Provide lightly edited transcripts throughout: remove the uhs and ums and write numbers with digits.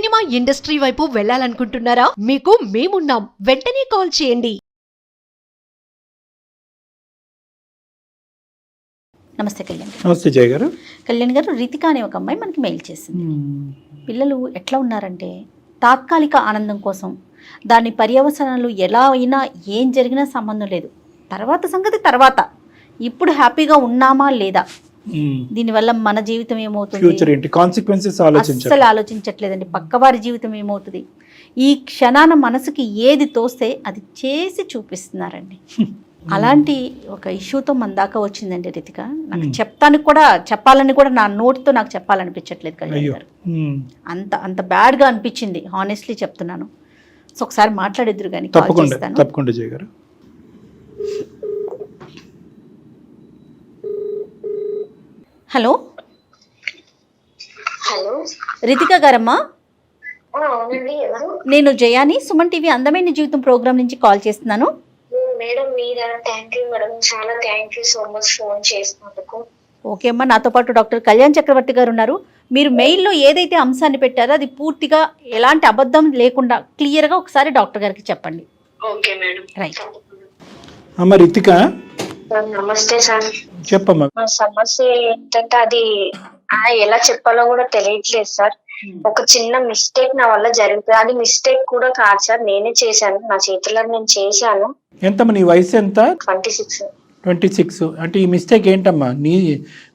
Cinema industry వైపు వెళ్ళాలనుకుంటున్నారా? మీకు మేమున్నాం. వెంటనే కాల్ చేయండి. నమస్తే కళ్యాణ్. నమస్తే జయ గారు. కళ్యాణ్ గారు, రితిక అనే ఒక అమ్మాయి మనకి మెయిల్ చేసింది. పిల్లలు ఎట్లా ఉన్నారంటే తాత్కాలిక ఆనందం కోసం దాని పర్యవసనాలు ఎలా అయినా ఏం జరిగినా సంబంధం లేదు, తర్వాత సంగతి తర్వాత, ఇప్పుడు హ్యాపీగా ఉన్నామా లేదా, దీనివల్ల మన జీవితం ఏమవుతుంది, ఫ్యూచర్ ఏంటి, కాన్సిక్వెన్సెస్ అస్సలు ఆలోచించట్లేదండి. పక్కవారి జీవితం ఏమవుతుంది, ఈ క్షణాన మనసుకి ఏది తోస్తే అది చేసి చూపిస్తున్నారండి. అలాంటి ఒక ఇష్యూతో మన దాకా వచ్చిందండి రితిక. నాకు చెప్పాలని కూడా నా నోటితో నాకు చెప్పాలనిపించట్లేదు కళ్యాణ్ గారు. అంత అంత బ్యాడ్గా అనిపించింది, హానెస్ట్లీ చెప్తున్నాను. సో ఒకసారి మాట్లాడిద్దరు కానీ తప్పకుండా జయ గారు. హలో హలో రితిక గారమ్మా, నేను జయాని, సుమన్ టీవీ అందమైన జీవితం ప్రోగ్రామ్ నుంచి కాల్ చేస్తున్నాను. మేడం మీరా? థ్యాంక్ యూ మేడం, చాలా thank you so much phone చేసినందుకు. ఓకే అమ్మా, నాతో పాటు డాక్టర్ కళ్యాణ్ చక్రవర్తి గారు ఉన్నారు. మీరు మెయిల్లో ఏదైతే అంశాన్ని పెట్టారో అది పూర్తిగా ఎలాంటి అబద్ధం లేకుండా క్లియర్గా ఒకసారి డాక్టర్ గారికి చెప్పండి. Okay madam. రైట్ అమ్మ రితిక, నమస్తే సార్. చెప్పమ్మా. మా సమస్య ఏంటంటే అది ఎలా చెప్పాలో కూడా తెలియట్లేదు సార్. ఒక చిన్న మిస్టేక్ నా వల్ల జరుగుతుంది. అది మిస్టేక్ కూడా కాదు సార్, నేనే చేశాను, నా చేతిలో నేను చేశాను. ఎంతమ్మా నీ వయసు ఎంత? 26. 26. అంటే ఈ మిస్టేక్ ఏంటమ్మా,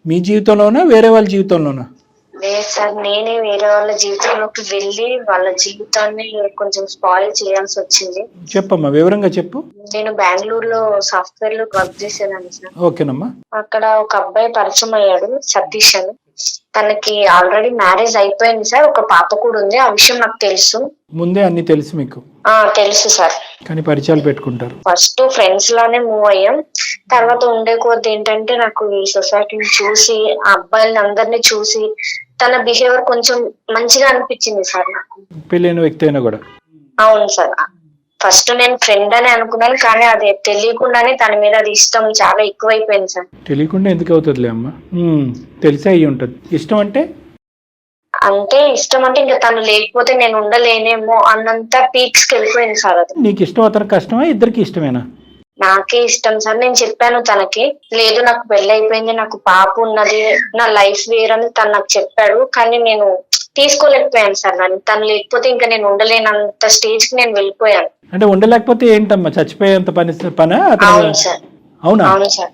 మీ జీవితంలోనా వేరే వాళ్ళ జీవితంలోనా? లేదు సార్, నేనే వేరే వాళ్ళ జీవితంలోకి వెళ్ళి వాళ్ళ జీవితాన్ని కొంచెం స్పాయిల్ చేయాల్సి వచ్చింది. చెప్పమ్మా, వివరంగా చెప్పు. నేను బెంగళూరులో సాఫ్ట్వేర్ లో వర్క్ చేసేదాన్ని సార్. ఓకేనమ్మా. అక్కడ ఒక అబ్బాయి పరిచయం అయ్యాడు, సతీష్ అని. తనకి ఆల్రెడీ మ్యారేజ్ అయిపోయింది సార్, ఒక పాప కూడా ఉంది. ఆ విషయం నాకు తెలుసు, ముందే అన్ని తెలుసు మీకు? తెలుసు సార్. కానీ పరిచయాలు పెట్టుకుంటారు. ఫస్ట్ ఫ్రెండ్స్ లానే మూవ్ అయ్యాం. తర్వాత ఉండే కొద్ది ఏంటంటే నాకు ఈ సొసైటీని చూసి, ఆ అబ్బాయిలని అందరినీ చూసి తన బిహేవియర్ కొంచెం మంచిగా అనిపించింది సార్ నాకు. పెళ్ళైన వ్యక్తి అయినా కూడా? అవును సార్. ఫస్ట్ నేను ఫ్రెండ్ అని అనుకున్నాను, కానీ అది తెలియకుండానే తన మీద అది ఇష్టం చాలా ఎక్కువైపోయింది సార్. తెలియకుండా ఎందుకు అవుతుందిలే అమ్మా, తెలిసే అయ్యి ఉంటది. ఇష్టం అంటే ఇష్టం అంటే ఇంకా తను లేకపోతే నేను ఉండలేనేమో అన్నంత పీక్స్ కి వెళ్ళిపోయింది సార్. అది నీకు ఇష్టం, అతనికి కష్టమా, ఇద్దరికి ఇష్టమేనా? నాకే ఇష్టం సార్. నేను చెప్పాను తనకి, లేదు నాకు పెళ్లి అయిపోయింది, నాకు పాప ఉన్నది, నా లైఫ్ వేరని తను నాకు చెప్పాడు. కానీ నేను తీసుకోలేకపోయాను సార్. తను లేకపోతే ఇంకా నేను ఉండలేనంత స్టేజ్ కి నేను వెళ్ళిపోయాను. అంటే ఉండలేకపోతే ఏంటమ్మా, చచ్చిపోయేంత పని? అవును సార్. అవునా? అవును సార్.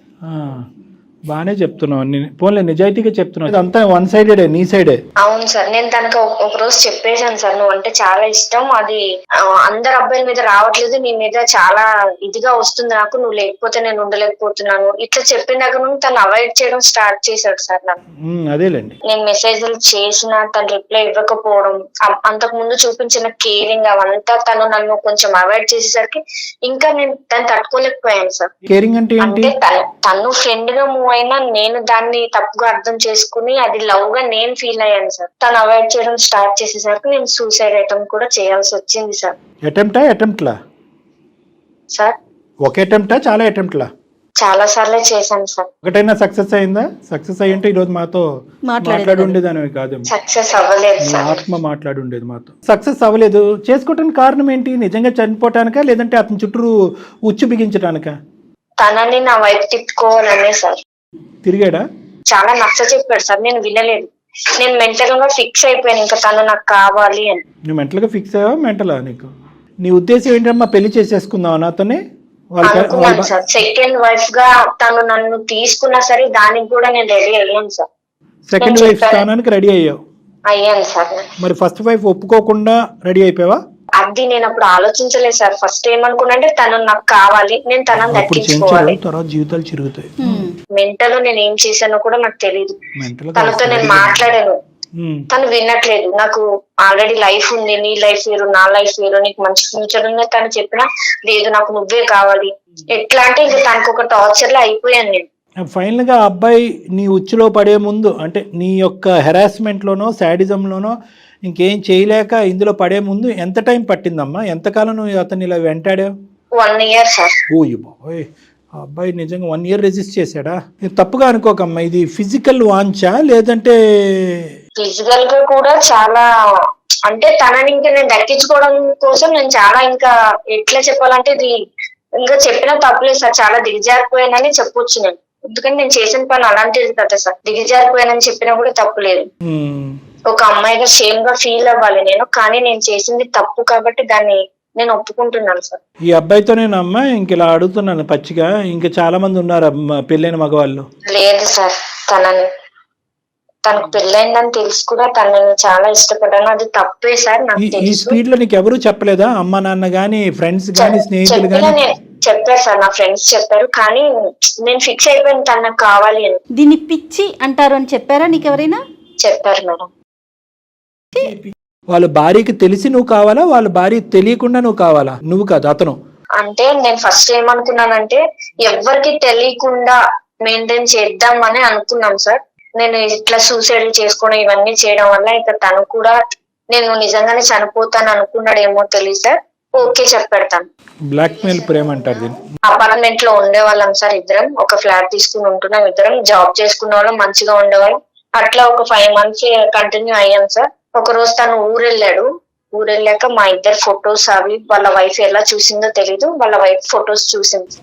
బానే చెప్తున్నావు, పోన్లే నిజాయితీగా చెప్తున్నావు. ఇదంతా వన్ సైడెడ్, నీ సైడే. అవును సార్. నేను తనకు ఒక రోజు చెప్పేశాను సార్, నువ్వు అంటే చాలా ఇష్టం, అది అందరు అబ్బాయిల మీద రావట్లేదు, నీ మీద చాలా ఇదిగా వస్తుంది నాకు, నువ్వు లేకపోతే నేను ఉండలేకపోతున్నాను. ఇట్లా చెప్పిన దగ్గర నుండి తను అవాయిడ్ చేయడం స్టార్ట్ చేశాడు సార్ నాకు. అదేలేండి. నేను మెసేజ్లు చేసిన తను రిప్లై ఇవ్వకపోవడం, అంతకు ముందు చూపించిన కేరింగ్ అవంతా తను నన్ను కొంచెం అవాయిడ్ చేసేసరికి ఇంకా నేను తను తట్టుకోలేకపోయాను సార్. కేరింగ్ అంటే తను ఫ్రెండ్ గా మూవ్ అయినా నేను దాన్ని తప్పుగా అర్థం చేసుకుని అది లవ్ గా నేను ఫీల్ అయ్యాను సార్. తను అవాయిడ్ చేయడం స్టార్ట్ చేసేసరికి నేను సూసైడ్ అటెంప్ట్ కూడా చేయాల్సి వచ్చింది సార్. అటెంప్ట్లా సార్? ఒక అటెంప్టా, చాలా అటెంప్ట్లా? చాలా సార్లే చేశాను సార్. ఒకటైనా సక్సెస్ అయిందా? సక్సెస్ అయ్యంటే ఈ రోజు మాతో మాట్లాడి ఉండేదాని కాదు. సక్సెస్ అవ్వలేదు సార్. ఆత్మ మాట్లాడి ఉండేది మాతో. సక్సెస్ అవ్వలేదు, చేసుకోవడానికి కారణం ఏంటి? నిజంగా చనిపోవటానికా, లేదంటే అతని చుట్టూ ఉచ్చు బిగించడానికా? తనని నా వైపు తిప్పుకోవాలనే సార్. తిరిగాడా? చాలా నచ్చ చెప్పాడు సార్, నేను వినలేదు. నేను మెంటల్ గా ఫిక్స్ అయిపోయాను, ఇంకా తను నాకు కావాలి అని. నువ్వు మెంటల్ గా ఫిక్స్ అయ్యావా? మెంటలా నీకు? నీ ఉద్దేశం ఏంటమ్మా, పెళ్లి చేసేసుకుందావా నాతోనే? అనుకున్నాను సార్. సెకండ్ వైఫ్ గా తను నన్ను తీసుకున్నా సరే దానికి కూడా నేను రెడీ అయ్యాను సార్. సెకండ్ వైఫ్ స్థానానికి రెడీ అయ్యావు? అయ్యాను సార్. మరి ఫస్ట్ వైఫ్ ఒప్పుకోకుండా రెడీ అయిపోయావా? అది నేను అప్పుడు ఆలోచించలేదు సార్. ఫస్ట్ ఏమనుకున్నా అంటే తను నాకు కావాలి, నేను తనని దక్కించుకోవాలి. తర్వాత జీవితాలు చిరుగుతాయి. మెంటల్ నేను ఏం చేశానో కూడా నాకు తెలియదు. తనతో నేను మాట్లాడాను, తను వినట్లేదు. నాకు ఆల్రెడీ లైఫ్ ఉంది, నీ లైఫ్ వేరు, నా లైఫ్ వేరు, నీకు మంచి ఫ్యూచర్ ఉంది తను చెప్పినా లేదు నాకు నువ్వే కావాలి. ఎట్లా అంటే ఇంకా తనకు ఒక టార్చర్ లో అయిపోయాను నేను. ఫైనల్ గా అబ్బాయి నీ ఉచ్చులో పడే ముందు, అంటే నీ యొక్క హెరాస్మెంట్ లోనో శాడిజం లోనో ఇంకేం చేయలేక ఇందులో పడే ముందు ఎంత టైం పట్టిందమ్మా? ఎంతకాలం నువ్వు అతన్ని ఇలా వెంటాడావు? 1 year సార్. ఓయ్ బాయ్, ఆ అబ్బాయి నిజంగా 1 year రెజిస్ట్ చేశాడా? తప్పుగా అనుకోకమ్మా, ఇది ఫిజికల్ వాంచా లేదంటే ఫిజికల్ గా కూడా చాలా, అంటే తనని ఇంకా నేను దక్కించుకోవడం కోసం నేను చాలా ఇంకా ఎట్లా చెప్పాలంటే ఇది ఇంకా చెప్పిన తప్పులేదు సార్, చాలా దిగజారిపోయానని చెప్పొచ్చు నేను. ఎందుకంటే నేను చేసిన పని అలాంటిది కదా సార్, దిగజారిపోయానని చెప్పినా కూడా తప్పు లేదు. ఒక అమ్మాయిగా షేమ్ గా ఫీల్ అవ్వాలి నేను, కానీ నేను చేసింది తప్పు కాబట్టి దాన్ని నేను ఒప్పుకుంటున్నాను సార్. ఈ అబ్బాయితోనేనమ్మా ఇంక ఇలా అడుగుతున్నాను పచ్చిగా, ఇంకా చాలా మంది ఉన్నారు పెళ్ళైన మగవాళ్ళు? లేదు సార్, తనకు పెళ్ళైందని తెలుసు కూడా తనని చాలా ఇష్టపడ్డాను, అది తప్పే సార్ నాకు ఈ తెలుసు. స్పీడ్ లో నీకు ఎవరు చెప్పలేదా? అమ్మ నాన్న గాని, ఫ్రెండ్స్ గాని, స్నేహితులు గాని? చెప్పారు సార్, నా ఫ్రెండ్స్ చెప్పారు, కానీ నేను ఫిక్స్ అయిపోయాను తను నాకు కావాలి అని. దీన్ని పిచ్చి అంటారు అని చెప్పారా నీకు ఎవరైనా? చెప్పారు మేడం. వాళ్ళ భార్యకి తెలిసి నువ్వు కావాలా, వాళ్ళ భార్య తెలియకుండా నువ్వు కావాలా? నువ్వు కాదు, అతను. అంటే నేను ఫస్ట్ ఏమనుకున్నానంటే ఎవరికి తెలియకుండా మెయింటైన్ చేద్దామని అనుకున్నాం సార్. నేను ఇట్లా సూసైడ్ చేసుకోవడం ఇవన్నీ చేయడం వల్ల ఇక తను కూడా నేను నిజంగానే చనిపోతాను అనుకున్నాడేమో తెలియదు సార్. ఓకే చెప్పాడు తను. బ్లాక్ మెయిల్ ప్రేమ అంటారు దీన్ని. అపార్ట్మెంట్ లో ఉండేవాళ్ళం సార్ ఇద్దరం, ఒక ఫ్లాట్ తీసుకుని ఉంటున్నాం ఇద్దరం, జాబ్ చేసుకునే వాళ్ళం, మంచిగా ఉండేవాళ్ళం. అట్లా ఒక 5 months కంటిన్యూ అయ్యాం సార్. ఒక రోజు తను ఊరెళ్ళాడు, ఊరెళ్ళాక మా ఇద్దరు ఫొటోస్ అవి వాళ్ళ వైఫ్ ఎలా చూసిందో తెలీదు, వాళ్ళ వైఫ్ ఫొటోస్ చూసింది.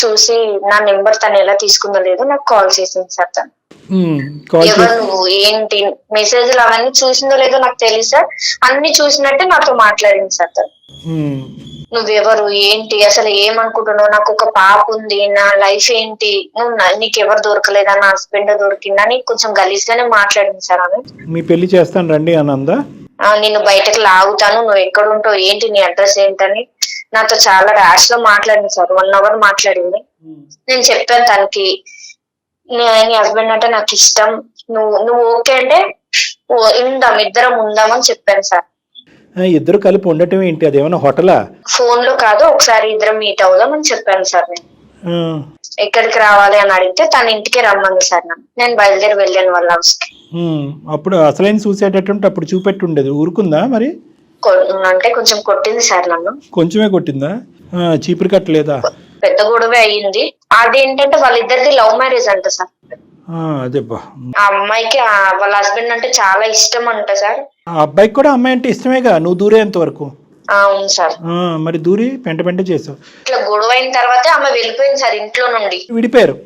చూసి నా నెంబర్ తను ఎలా తీసుకుందో లేదు నాకు కాల్ చేసింది సార్. తను ఎవరు నువ్వు ఏంటి మెసేజ్లు అవన్నీ చూసిందో లేదో నాకు తెలియదు సార్, అన్ని చూసినట్టే నాతో మాట్లాడింది సార్. తను నువ్వెవరు ఏంటి అసలు ఏమనుకుంటున్నావు, నాకు ఒక పాప ఉంది, నా లైఫ్ ఏంటి, నీకు ఎవరు దొరకలేదా, నా హస్బెండ్ దొరికిందా అని కొంచెం గలీజ్ గానే మాట్లాడింది సార్. ఆమె మీ పెళ్లి చేస్తాను రండి అనందా, నిన్ను బయటకు లాగుతాను, నువ్వు ఎక్కడ ఉంటావు ఏంటి, నీ అడ్రస్ ఏంటని నాతో చాలా ర్యాష్ లో మాట్లాడింది సార్. 1 hour మాట్లాడింది. నేను చెప్పాను తనకి నీ హస్బెండ్ అంటే నాకు ఇష్టం, నువ్వు ఓకే అంటే ఇద్దరం ఉందామని చెప్పాను సార్. ఇద్దరు కలిపి ఉండటం ఏంటి, అది ఏమైనా హోటలా? ఫోన్ లో కాదు, ఒకసారి ఇద్దరం మీట్ అవుదాం అని చెప్పాను సార్. నేను ఎక్కడికి రావాలి అని అడిగితే తన ఇంటికి రమ్మంది సార్. నేను బయలుదేరి వెళ్ళాను వాళ్ళ హౌస్ కి. అప్పుడు అసలైన సూసైడ్ అటెంప్ట్ అప్పుడు చూపెట్టి ఉండేది, ఊరుకుందా మరి? అంటే కొంచెం కొట్టింది సార్ నన్ను. కొంచెమే కొట్టిందా? చీపురు కట్టలేదా? పెద్ద గొడవే అయ్యింది. అదేంటంటే వాళ్ళిద్దరిది లవ్ మ్యారేజ్ అంట సార్. అదేబ్బా, ఆ అమ్మాయికి వాళ్ళ హస్బెండ్ అంటే చాలా ఇష్టం అంట సార్. ఆ అబ్బాయికి కూడా అమ్మాయి అంటే ఇష్టమేగా, నువ్వు దూరేంత వరకు. అవును సార్. మరి దూరి పెంట చేసావు. ఇట్లా గొడవ అయిన తర్వాత ఆమె వెళ్ళిపోయింది సార్ ఇంట్లో నుండి. విడిపోయారు.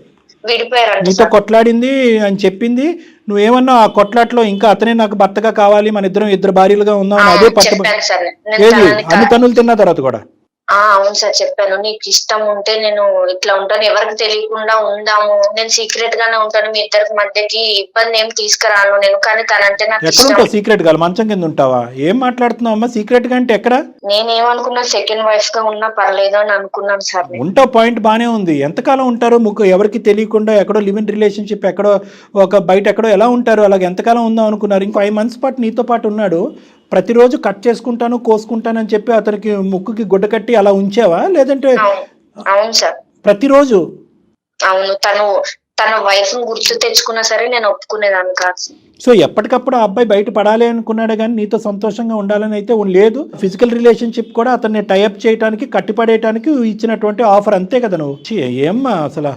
నీతో కొట్లాడింది అని చెప్పింది, నువ్వేమన్నా ఆ కొట్లాట్లో ఇంకా అతనే నాకు భర్తగా కావాలి, మన ఇద్దరు భార్యలుగా ఉందాం అదే ఏది అన్ని తన్నులు తిన్న తర్వాత కూడా. అవును సార్ చెప్పాను, నీకు ఇష్టం ఉంటే నేను ఇట్లా ఉంటాను, ఎవరికి తెలియకుండా ఉందాము, నేను సీక్రెట్ గానే ఉంటాను, మీ ఇద్దరికి మధ్యకి ఇబ్బంది ఏం తీసుకురాను నేను, కానీ తనంటే నాకు ఎక్కడ సీక్రెట్ గా మంచం కింద ఉంటావా? ఏం మాట్లాడుతున్నావు అమ్మా, సీక్రెట్ గా అంటే ఎక్కడ? నేనేమనుకున్నా సెకండ్ వైఫ్ గా ఉన్నా పర్లేదు అని అనుకున్నాను సార్. ఉంటావు, పాయింట్ బానే ఉంది. ఎంతకాలం ఉంటారు ఎవరికి తెలియకుండా, ఎక్కడో లివ్ ఇన్ రిలేషన్షిప్, ఎక్కడో ఒక బయట ఎక్కడో ఎలా ఉంటారు, అలాగే ఎంతకాలం ఉందాం అనుకున్నారు? ఇంకో 5 months పాటు నీతో పాటు ఉన్నాడు, ప్రతిరోజు కట్ చేసుకుంటాను కోసుకుంటానని చెప్పి అతనికి ముక్కుకి గుడ్డ కట్టి అలా ఉంచావా, లేదంటే? అవును సార్, ప్రతిరోజు. అవును, తన వైఫ్ గుర్తు తెచ్చుకున్నా సరే నేను ఒప్పుకునేదాన్ని కాదు. సో ఎప్పటికప్పుడు ఆ అబ్బాయి బయట పడాలి అనుకున్నాడు కానీ నీతో సంతోషంగా ఉండాలని అయితే లేదు. ఫిజికల్ రిలేషన్షిప్ కూడా అతన్ని టైఅప్ చేయడానికి, కట్టిపడేయడానికి ఇచ్చినటువంటి ఆఫర్, అంతే కదా నువ్వు? ఏమ్మా అసలు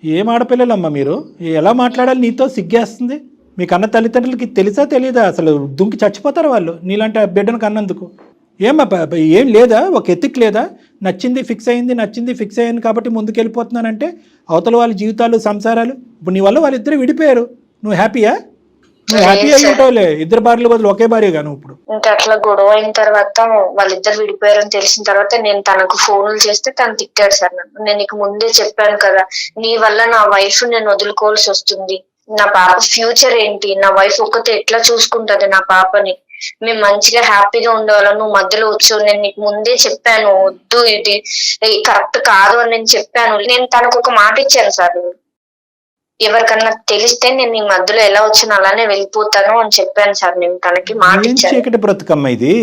ఏం ఆడపిల్లలమ్మా మీరు, ఎలా మాట్లాడాలి నీతో? సిగ్గేస్తుంది. మీ కన్న తల్లిదండ్రులకి తెలుసా తెలియదా? అసలు దుంకి చచ్చిపోతారు వాళ్ళు నీలాంటి బిడ్డను కన్నందుకు. ఏం లేదా, ఒక ఎత్తిక్ లేదా? నచ్చింది ఫిక్స్ అయింది కాబట్టి ముందుకెళ్ళిపోతున్నానంటే అవతల వాళ్ళ జీవితాలు, సంసారాలు. ఇప్పుడు నీ వల్ల వాళ్ళిద్దరు విడిపోయారు, నువ్వు హ్యాపీయా? నువ్వు హ్యాపీ అయ్యుంటావులే, 2 భార్యల బదులు ఒకే భార్యగా నువ్వు ఇప్పుడు. ఇంకా అట్లా గొడవ అయిన తర్వాత వాళ్ళిద్దరు విడిపోయారని తెలిసిన తర్వాత నేను తనకు ఫోన్లు చేస్తే తను తిట్టాడు సార్ నన్ను. నేను నీకు ముందే చెప్పాను కదా, నీ వల్ల నా వైఫ్ నేను వదులుకోవాల్సి వస్తుంది, నా పాప ఫ్యూచర్ ఏంటి, నా వైఫ్ ఒక్కతే ఎట్లా చూసుకుంటది నా పాపని, మేము మంచిగా హ్యాపీగా ఉండేవాళ్ళం, నువ్వు మధ్యలో వచ్చావు, నేను నీకు ముందే చెప్పాను వద్దు, ఇది కరెక్ట్ కాదు అని నేను చెప్పాను. నేను తనకు ఒక మాట ఇచ్చాను సార్, ఎవరికన్నా తెలిస్తే నేను నీ మధ్యలో ఎలా వచ్చాను అలానే వెళ్ళిపోతాను అని చెప్పాను సార్. నేను తనకి మాట ఇచ్చాను. చీకటి బ్రతుకమ్మ ఇది,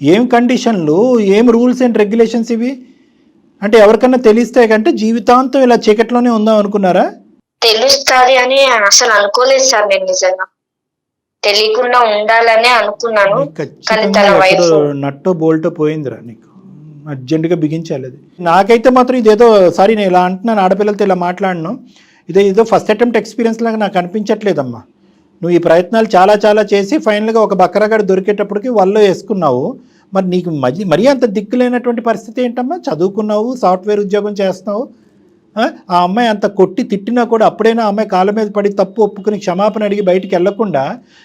ఏం కండిషన్లు, ఏం రూల్స్ అండ్ రెగ్యులేషన్స్ ఇవి? అంటే ఎవరికన్నా తెలిస్తే కంటే జీవితాంతం ఇలా చీకట్లోనే ఉందాం అనుకున్నారా? తెలుస్తుంది అని అసలు అనుకోలేదు సార్. నేను నిజంగా తెలియకుండా ఉండాలనే అనుకున్నాను, కానీ తన వైఫ్ నట్టో బోల్టో పోయిందిరా, నీకు అర్జెంటుగా బిగించాలి అది. నాకైతే మాత్రం ఇదేదో, సారీ నేను ఇలా అంటున్నాను, ఆడపిల్లలతో ఇలా మాట్లాడను, ఇదేదో ఫస్ట్ అటెంప్ట్ ఎక్స్పీరియన్స్ లాగా నాకు అనిపించట్లేదమ్మా. నువ్వు ఈ ప్రయత్నాలు చాలా చాలా చేసి ఫైనల్గా ఒక బకరగాడు దొరికేటప్పటికి వల్లో వేసుకున్నావు. మరి నీకు మరీ అంత దిక్కులేనటువంటి పరిస్థితి ఏంటమ్మా? చదువుకున్నావు, సాఫ్ట్వేర్ ఉద్యోగం చేస్తున్నావు. ఆ అమ్మాయి అంత కొట్టి తిట్టినా కూడా అప్పుడైనా ఆ అమ్మాయి కాళ్ళ మీద పడి తప్పు ఒప్పుకుని క్షమాపణ అడిగి బయటికి వెళ్లకుండా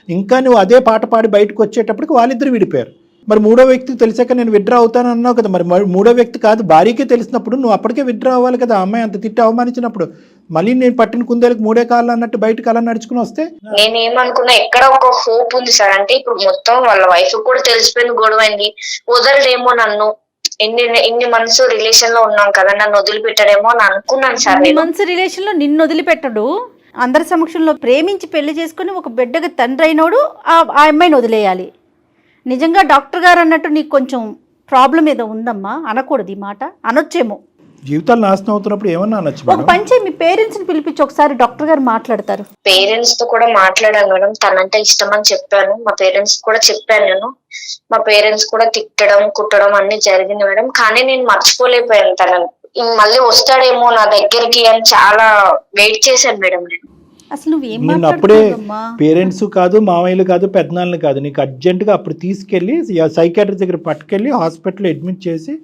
ఇంకా నువ్వు అదే పాట పాడి బయటకు వచ్చేటప్పటికి వాళ్ళిద్దరు విడిపోయారు. మరి మూడో వ్యక్తికి తెలిసాక నేను విత్డ్రా అవుతాను అన్నావు కదా, మరి మూడో వ్యక్తి కాదు భార్యకే తెలిసినప్పుడు నువ్వు అప్పటికే విత్డ్రా అవ్వాలి కదా. అమ్మాయి అంత తిట్టి అవమానించినప్పుడు మళ్ళీ నేను పట్టిన కుందేలకు మూడే కాళ్ళు అన్నట్టు బయటకు అలా నడుచుకుని వస్తే నేనేమనుకున్నా, ఎక్కడ ఒక హోప్ ఉంది సార్. అంటే ఇప్పుడు మొత్తం వాళ్ళ వైఫ్ కూడా తెలిసిపోయింది, గొడవైంది, వదలడేమో నన్ను. ఇన్ని మంత్స్ రిలేషన్ లో ఉన్నాం కదా, నన్ను వదిలిపెట్టాడేమో అని అనుకున్నాను సార్. మంత్స్ రిలేషన్ లో నిన్ను వదిలిపెట్టడు, అందరి సమక్షంలో ప్రేమించి పెళ్లి చేసుకుని ఒక బిడ్డకి తండ్రి అయినోడు ఆ అమ్మాయిని వదిలేయాలి. నిజంగా డాక్టర్ గారు అన్నట్టు నీకు కొంచెం ప్రాబ్లం ఏదో ఉందమ్మా, అనకూడదు ఈ మాట, అనొచ్చేమో. జీవితాలు నాశనం అవుతున్నప్పుడు ఏమన్నా అనొచ్చు. ఒక పంచే మీ పేరెంట్స్ ని పిలిపించి ఒకసారి డాక్టర్ గారు మాట్లాడతారు. పేరెంట్స్ తో కూడా మాట్లాడాను మేడం, తనంటే ఇష్టం అని చెప్పాను. మా పేరెంట్స్ కూడా చెప్పాను నేను. మా పేరెంట్స్ కూడా తిట్టడం కుట్టడం అన్ని జరిగింది మేడం. కానీ నేను మర్చిపోలేకపోయాను తనని. మళ్ళీ వస్తాడేమో నా దగ్గరికి అని చాలా వెయిట్ చేశాను మేడం నేను. అసలు నువ్వేం నిన్ను అప్పుడే పేరెంట్స్ కాదు, మామయ్యలు కాదు, పెద్దనాన్నలు కాదు, నీకు అర్జెంటుగా అప్పుడు తీసుకెళ్ళి సైకాట్రిస్ట్ దగ్గర పట్టుకెళ్ళి హాస్పిటల్లో అడ్మిట్ చేసి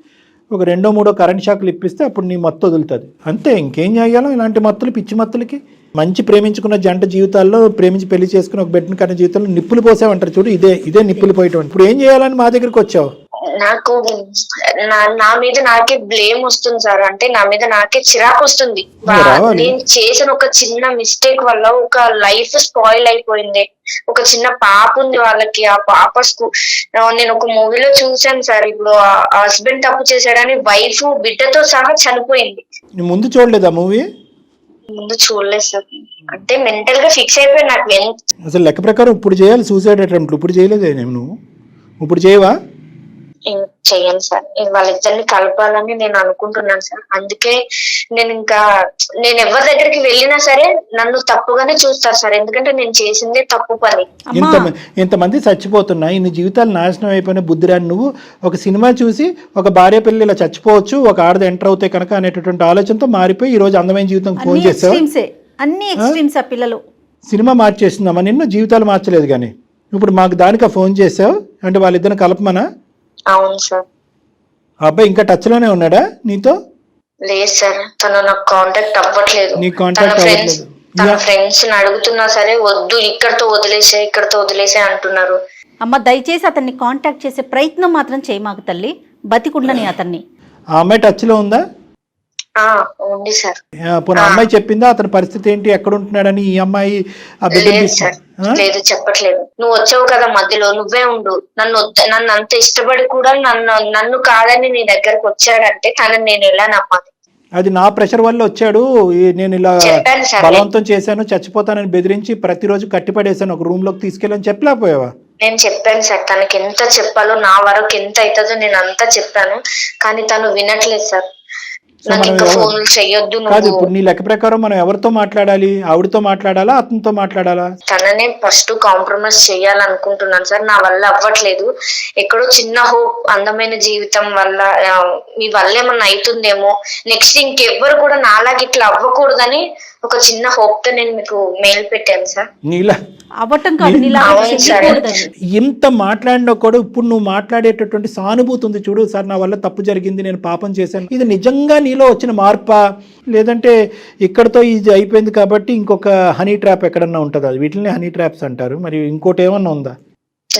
ఒక 2-3 కరెంట్ షాక్లు ఇప్పిస్తే అప్పుడు నీ మత్తు వదులుతుంది. అంతే, ఇంకేం చేయాలో. ఇలాంటి మత్తులు, పిచ్చి మత్తులకి. మంచి ప్రేమించుకున్న జంట జీవితాల్లో, ప్రేమించి పెళ్లి చేసుకుని ఒక బిడ్డను కన్న జీవితంలో నిప్పులు పోసావంటారు చూడు, ఇదే నిప్పులు పోయటం. ఇప్పుడు ఏం చేయాలని మా దగ్గరికి వచ్చావు? నాకు నా మీద నాకే బ్లేమ్ వస్తుంది సార్. అంటే నా మీద నాకే చిరాకు వస్తుంది. నేను చేసిన ఒక చిన్న మిస్టేక్ వల్ల ఒక లైఫ్ స్పాయిల్ అయిపోయింది. ఒక చిన్న పాప ఉంది వాళ్ళకి. ఆ పాప నేను ఒక మూవీలో చూసాను సార్. ఇప్పుడు హస్బెండ్ తప్పు చేశాడని వైఫ్ బిడ్డతో సహా చనిపోయింది. ముందు చూడలేదా మూవీ? ముందు చూడలేదు సార్. అంటే మెంటల్ గా ఫిక్స్ అయిపోయి నాకు అసలు లెక్క ప్రకారం ఇప్పుడు చేయాలి సూసైడ్ అటెంప్ట్. ఇప్పుడు చేయలేదే నువ్వు? ఇప్పుడు చేయవా? చెయ్యను సార్. వాళ్ళిద్దరిని కలపాలని నేను అనుకుంటున్నాను సార్. అందుకే నేను ఎవరి దగ్గరికి వెళ్ళినా సరే నన్ను తప్పుగానే చూస్తారు సార్. ఎందుకంటే నేను చేసిందే తప్పు పని. ఇంతమంది చచ్చిపోతున్నా, ఇన్ని జీవితాలు నాశనం అయిపోయిన బుద్ధిరాని నువ్వు ఒక సినిమా చూసి ఒక భార్య పిల్లలు ఇలా చచ్చిపోవచ్చు, ఒక ఆడది ఎంటర్ అవుతాయి కనుక అనేటటువంటి ఆలోచనతో మారిపోయి ఈ రోజు అందమైన జీవితం ఫోన్ చేసావు. అన్ని ఎక్స్ట్రీమ్స్ ఆ పిల్లలు. సినిమా మార్చేస్తుందమ్మా నిన్ను, జీవితాలు మార్చలేదు. కానీ ఇప్పుడు మాకు దానికి ఫోన్ చేసావు అంటే వాళ్ళిద్దరిని కలపమనా? అవును సార్. ఆ అబ్బాయి ఇంకా టచ్ లోనే ఉన్నాడా నీతో? లేదు సార్, తను నాకు కాంటాక్ట్ అవ్వట్లేదు. నీ కాంటాక్ట్ అవ్వట్లేదు? తన ఫ్రెండ్స్ అడుగుతున్నా సరే వద్దు, ఇక్కడతో వదిలేసే అంటున్నారు. అమ్మ దయచేసి అతన్ని కాంటాక్ట్ చేసే ప్రయత్నం మాత్రం చేయి మాకు తల్లి, బతికుండని అతన్ని. ఆ అమ్మాయి టచ్ లో ఉందా? ఉంది సార్. పోనీ అమ్మాయి చెప్పిందా అతని పరిస్థితి ఏంటి, ఎక్కడ ఉంటున్నాడని? ఈ అమ్మాయి లేదు చెప్పట్లేదు. నువ్వు వచ్చావు కదా మధ్యలో, నువ్వే ఉండు. నన్ను అంత ఇష్టపడి కూడా నన్ను కాదని నీ దగ్గరకు వచ్చాడంటే తనని నేను ఎలా నమ్మాలి? అది నా ప్రెషర్ వల్ల వచ్చాడు, నేను ఇలా బలవంతం చేశాను, చచ్చిపోతానని బెదిరించి ప్రతిరోజు కట్టిపడేశాను, ఒక రూమ్ లోకి తీసుకెళ్ళని చెప్పలేకపోయావా? నేను చెప్పాను సార్, తనకి ఎంత చెప్పాలో, నా వరకు ఎంత అవుతుందో నేను అంతా చెప్పాను. కానీ తను వినట్లేదు సార్. కాదు, ఇప్పుడు నీ లెక్క ప్రకారం మనం ఎవరితో మాట్లాడాలి? ఆవిడతో మాట్లాడాలా, అతనితో మాట్లాడాలా? తననే ఫస్ట్ కాంప్రమైజ్ చేయాలనుకుంటున్నాను సార్. నా వల్ల అవ్వట్లేదు. ఎక్కడో చిన్న హోప్, అందమైన జీవితం వల్ల మీ వల్ల ఏమన్నా అవుతుందేమో, నెక్స్ట్ ఇంకెవ్వరు కూడా నాలాగా ఇట్లా అవ్వకూడదని ఒక చిన్న హోప్ తో నేను మీకు మెయిల్ పెట్టాను సార్. నీలా అవ్వటం కాదు, ఇంత మాట్లాడినా కూడా ఇప్పుడు నువ్వు మాట్లాడేటటువంటి సానుభూతి ఉంది చూడు. సార్ నా వల్ల తప్పు జరిగింది, నేను పాపం చేశాను, ఇది నిజంగా నీలో వచ్చిన మార్పా, లేదంటే ఇక్కడతో ఇది అయిపోయింది కాబట్టి ఇంకొక హనీ ట్రాప్ ఎక్కడన్నా ఉంటుందా? వీటిని హనీ ట్రాప్స్ అంటారు. మరి ఇంకోటి ఏమన్నా ఉందా?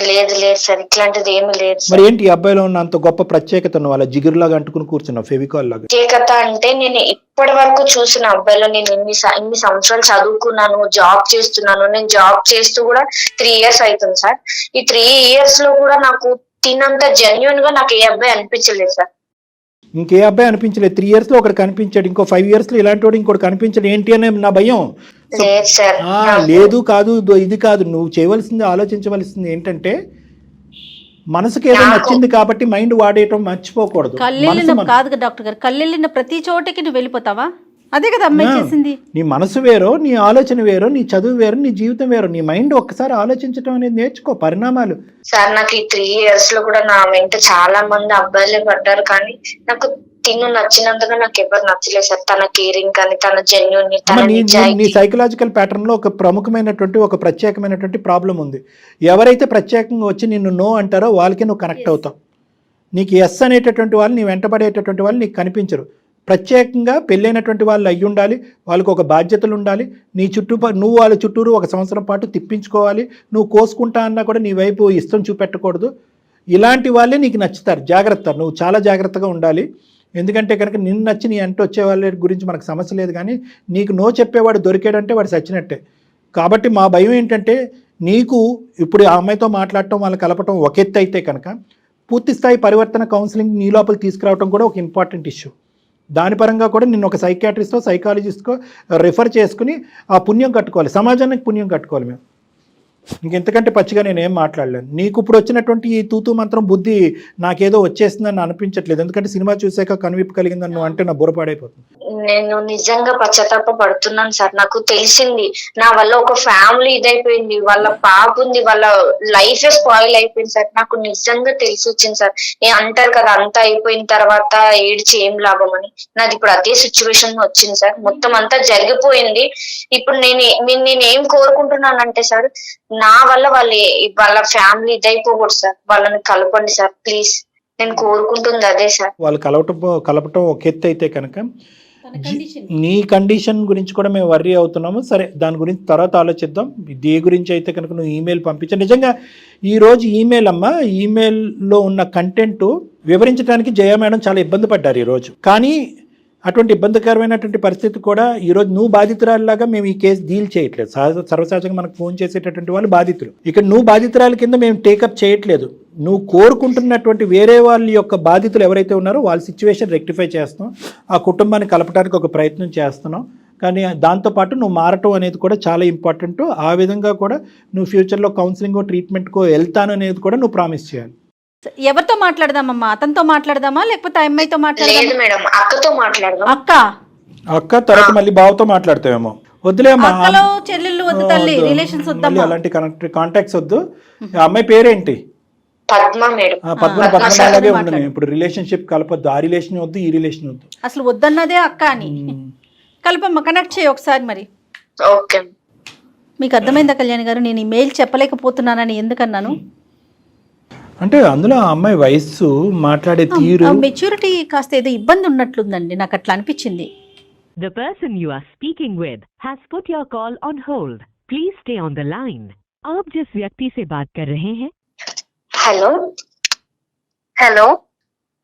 లేదు సార్, ఇట్లాంటిది ఏమి లేదు. మరి ఏంటి ఈ అబ్బాయిలో ఉన్న అంత గొప్ప ప్రత్యేకత? వాళ్ళ జిగురులాగా అంటుకుని కూర్చున్నావు, ఫెవికాల్ లాగా. ప్రత్యేకత అంటే నేను ఇప్పటి వరకు చూసిన అబ్బాయిలో, నేను ఇన్ని సంవత్సరాలు చదువుకున్నాను, జాబ్ చేస్తున్నాను. నేను జాబ్ చేస్తూ కూడా 3 years అవుతుంది సార్. ఈ 3 years లో కూడా నాకు తినంత జెన్యున్ గా నాకు ఏ అబ్బాయి అనిపించలేదు సార్. ఇంకే అబ్బాయి అనిపించలేదు? 3 years లో ఒకటి కనిపించాడు, ఇంకో 5 years లో ఇలాంటి వాడు ఇంకోటి కనిపించాడు. ఏంటి అనే నా భయం. లేదు కాదు, ఇది కాదు. నువ్వు చేయవలసింది, ఆలోచించవలసింది ఏంటంటే మనసుకి ఏదో నచ్చింది కాబట్టి మైండ్ వాడేయటం మర్చిపోకూడదు. కాదు డాక్టర్ గారు, కళ్ళెళ్ళిన ప్రతి చోటకి నువ్వు వెళ్ళిపోతావా? అదే కదా అమ్మాయి చేసింది. నీ మనసు వేరో, నీ ఆలోచన వేరో, నీ చదువు వేరు, నీ జీవితం వేరు. నీ మైండ్ ఒక్కసారి ఆలోచించడం అనేది నేర్చుకో. పరిణామాలు సార్, నాకు ఈ 3 years లో కూడా నా వెంట చాలా మంది అబ్బాయిలే పడ్డారు. కానీ నాకు తిను నచ్చినందుకు నాకు ఎవరు నచ్చలేదు సార్. తన కేరింగ్ కానీ, తన జెన్యూన్, తన నీ నిజాయితీ. సైకలాజికల్ ప్యాటర్న్ లో ఒక ప్రముఖమైనటువంటి ఒక ప్రత్యేకమైనటువంటి ప్రాబ్లం ఉంది. ఎవరైతే ప్రత్యేకంగా వచ్చి నిన్ను నో అంటారో వాళ్ళకి నువ్వు కనెక్ట్ అవుతావు. నీకు ఎస్ అనేటటువంటి వాళ్ళు, నీ వెంటబడేటటువంటి వాళ్ళు నీకు కనిపించరు. ప్రత్యేకంగా పెళ్ళైనటువంటి వాళ్ళు అయ్యి ఉండాలి, వాళ్ళకు ఒక బాధ్యతలు ఉండాలి. నీ నువ్వు వాళ్ళ చుట్టూరు 1 సంవత్సరం పాటు తిప్పించుకోవాలి. నువ్వు కోసుకుంటా అన్నా కూడా నీ వైపు ఇష్టం చూపెట్టకూడదు. ఇలాంటి వాళ్ళే నీకు నచ్చుతారు. జాగ్రత్త, నువ్వు చాలా జాగ్రత్తగా ఉండాలి. ఎందుకంటే కనుక నిన్ను నచ్చి నీ అంటూ వచ్చే వాళ్ళ గురించి మనకు సమస్య లేదు, కానీ నీకు నో చెప్పేవాడు దొరికాడంటే వాడు చచ్చినట్టే. కాబట్టి మా భయం ఏంటంటే, నీకు ఇప్పుడు ఆ అమ్మాయితో మాట్లాడటం, వాళ్ళు కలపటం ఒక ఎత్తు అయితే కనుక పూర్తి స్థాయి పరివర్తన కౌన్సిలింగ్ నీ లోపల తీసుకురావడం కూడా ఒక ఇంపార్టెంట్ ఇష్యూ. దాని పరంగా కూడా నిన్ను ఒక సైకాట్రిస్టో సైకాలజిస్ట్కో రిఫర్ చేసుకుని ఆ పుణ్యం కట్టుకోవాలి, సమాజానికి పుణ్యం కట్టుకోవాలి. మేము ఇంకెంతకంటే పచ్చిగా నేనేం మాట్లాడలేను. నీకు ఇప్పుడు వచ్చినటువంటి ఈ తూతూ మంత్రం బుద్ధి నాకేదో వచ్చేసిందని అనిపించట్లేదు. ఎందుకంటే సినిమా చూసాక కనువిప్పు కలిగిందని నువ్వు అంటే నా బుర్ర పాడైపోతుంది. నేను నిజంగా పశ్చాత్తాప పడుతున్నాను సార్. నాకు తెలిసింది నా వల్ల ఒక ఫ్యామిలీ ఇదైపోయింది, వాళ్ళ పాప ఉంది, వాళ్ళ లైఫ్ స్పాయిల్ అయిపోయింది సార్. నాకు నిజంగా తెలిసి వచ్చింది సార్. అంటారు కదా, అంతా అయిపోయిన తర్వాత ఏడ్చి ఏం లాభం అని. నాది ఇప్పుడు అదే సిచ్యువేషన్ వచ్చింది సార్. మొత్తం అంతా జరిగిపోయింది. ఇప్పుడు నేనేం కోరుకుంటున్నానంటే సార్, నా వల్ల వాళ్ళ ఫ్యామిలీ ఇదైపోకూడదు సార్. వాళ్ళని కలపండి సార్ ప్లీజ్. నేను కోరుకుంటుంది అదే సార్. వాళ్ళు కలపటం ఒక ఎత్తు అయితే కనుక నీ కండిషన్ గురించి కూడా మేము వర్రీ అవుతున్నాము. సరే, దాని గురించి తర్వాత ఆలోచిద్దాం. దే గురించి అయితే కనుక నువ్వు ఈమెయిల్ పంపించు. నిజంగా ఈరోజు ఈమెయిల్ అమ్మా, ఈమెయిల్లో ఉన్న కంటెంట్ వివరించడానికి జయ మేడం చాలా ఇబ్బంది పడ్డారు ఈరోజు. కానీ అటువంటి ఇబ్బందికరమైనటువంటి పరిస్థితి కూడా ఈరోజు నువ్వు బాధితురాలిలాగా మేము ఈ కేసు డీల్ చేయట్లేదు. సర్వసహజంగా మనకు ఫోన్ చేసేటటువంటి వాళ్ళు బాధితులు. ఇక్కడ నువ్వు బాధితురాలి కింద మేము టేకప్ చేయట్లేదు. నువ్వు కోరుకుంటున్నటువంటి వేరే వాళ్ళ యొక్క బాధితులు ఎవరైతే ఉన్నారో వాళ్ళ సిచ్యువేషన్ రెక్టిఫై చేస్తాం, ఆ కుటుంబాన్ని కలపడానికి ఒక ప్రయత్నం చేస్తున్నాం. కానీ దాంతోపాటు నువ్వు మారటం అనేది కూడా చాలా ఇంపార్టెంట్. ఆ విధంగా కూడా నువ్వు ఫ్యూచర్లో కౌన్సిలింగో ట్రీట్మెంట్కో వెళ్తాను అనేది కూడా నువ్వు ప్రామిస్ చేయాలి. ఎవరితో మాట్లాడదామమ్మా? అతనితో మాట్లాడదామా లేకపోతే అమ్మాయితో మాట్లాడదామా? మేడం అక్కతో మాట్లాడదాం. అక్క తర్వాత మళ్ళీ బావతో మాట్లాడతావేమో. వద్దులేమ్మా, చెల్లెళ్ళు వద్దు తల్లి, రిలేషన్స్ వద్దు, అలాంటి కాంటాక్ట్స్ వద్దు. అమ్మాయి పేరేంటి? పద్మ మేడం. పద్మలాగే ఉంది. ఇప్పుడు రిలేషన్షిప్ కలపొద్దు. ఆ రిలేషన్ వద్దు, ఈ రిలేషన్ వద్దు. అసలు వద్దన్నదే అక్క అని. కలపమ్మ, కనెక్ట్ చేయి ఒకసారి. మరి ఓకే, మీకు అర్థమైందా కళ్యాణి గారు నేను ఈ మెయిల్ చెప్పలేకపోతున్నానని ఎందుకన్నాను అంటే అందులో ఆ అమ్మాయి వయస్సు, మాట్లాడే తీరు, మెచ్యూరిటీ కాస్త ఏదో ఇబ్బంది ఉన్నట్లుందండి. నాకు అట్లా అనిపించింది. The person you are speaking with has put your call on hold. Please stay on the line. आप जिस व्यक्ति से बात कर रहे हैं. హలో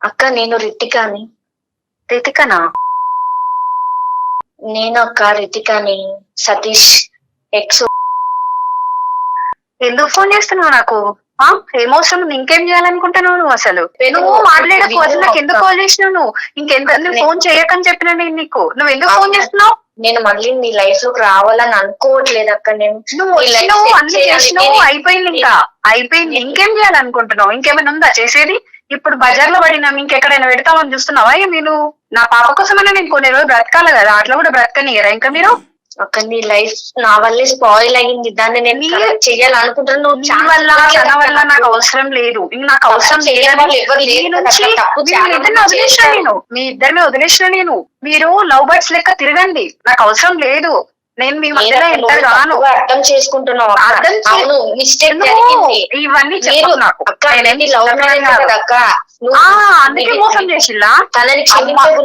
అక్క, నేను రితికాని. రితికానా? నేను అక్క రితికాని, సతీష్ ఎక్స్. ఎందుకు ఫోన్ చేస్తున్నావు నాకు? ఏమవసరం? ఇంకేం చేయాలనుకుంటున్నావు నువ్వు? అసలు నువ్వు మాట్లాడకు. అసలు నాకు ఎందుకు కాల్ చేసినావు నువ్వు? ఇంకెంత ఫోన్ చేయకని చెప్పిన నేను నీకు. నువ్వు ఎందుకు ఫోన్ చేస్తున్నావు? నేను మళ్ళీ నీ లైఫ్ లోకి రావాలని అనుకోవట్లేదు అక్క. నువ్వు అన్ని చేసినావు, అయిపోయింది. ఇంకా అయిపోయింది. ఇంకేం చేయాలనుకుంటున్నావు? ఇంకేమైనా ఉందా చేసేది? ఇప్పుడు బజార్ లో పడినాం, ఇంకెక్కడైనా పెడతామని చూస్తున్నావా? మీరు నా పాప కోసమైనా నేను కొన్ని రోజులు బ్రతకాలి కదా, అట్లా కూడా బ్రతకనియరా ఇంకా మీరు? అక్క నీ లైఫ్ నా వల్లే స్పాయిల్ అయ్యింది. దాన్ని నేను చెయ్యాలనుకుంటున్నాను. నువ్వు తన వల్ల నాకు అవసరం లేదు. నాకు అవసరం లేదు. మీ ఇద్దరిని వదిలేసిన నేను. మీరు లవ్ బర్డ్స్ లెక్క తిరగండి, నాకు అవసరం లేదు. నేను మీ మధ్యలో ఎంటర్ గాను. అర్థం చేసుకుంటున్నావు. ఇవన్నీ చెప్పు నాకు. అందుకే మోసం చేసిల్లా?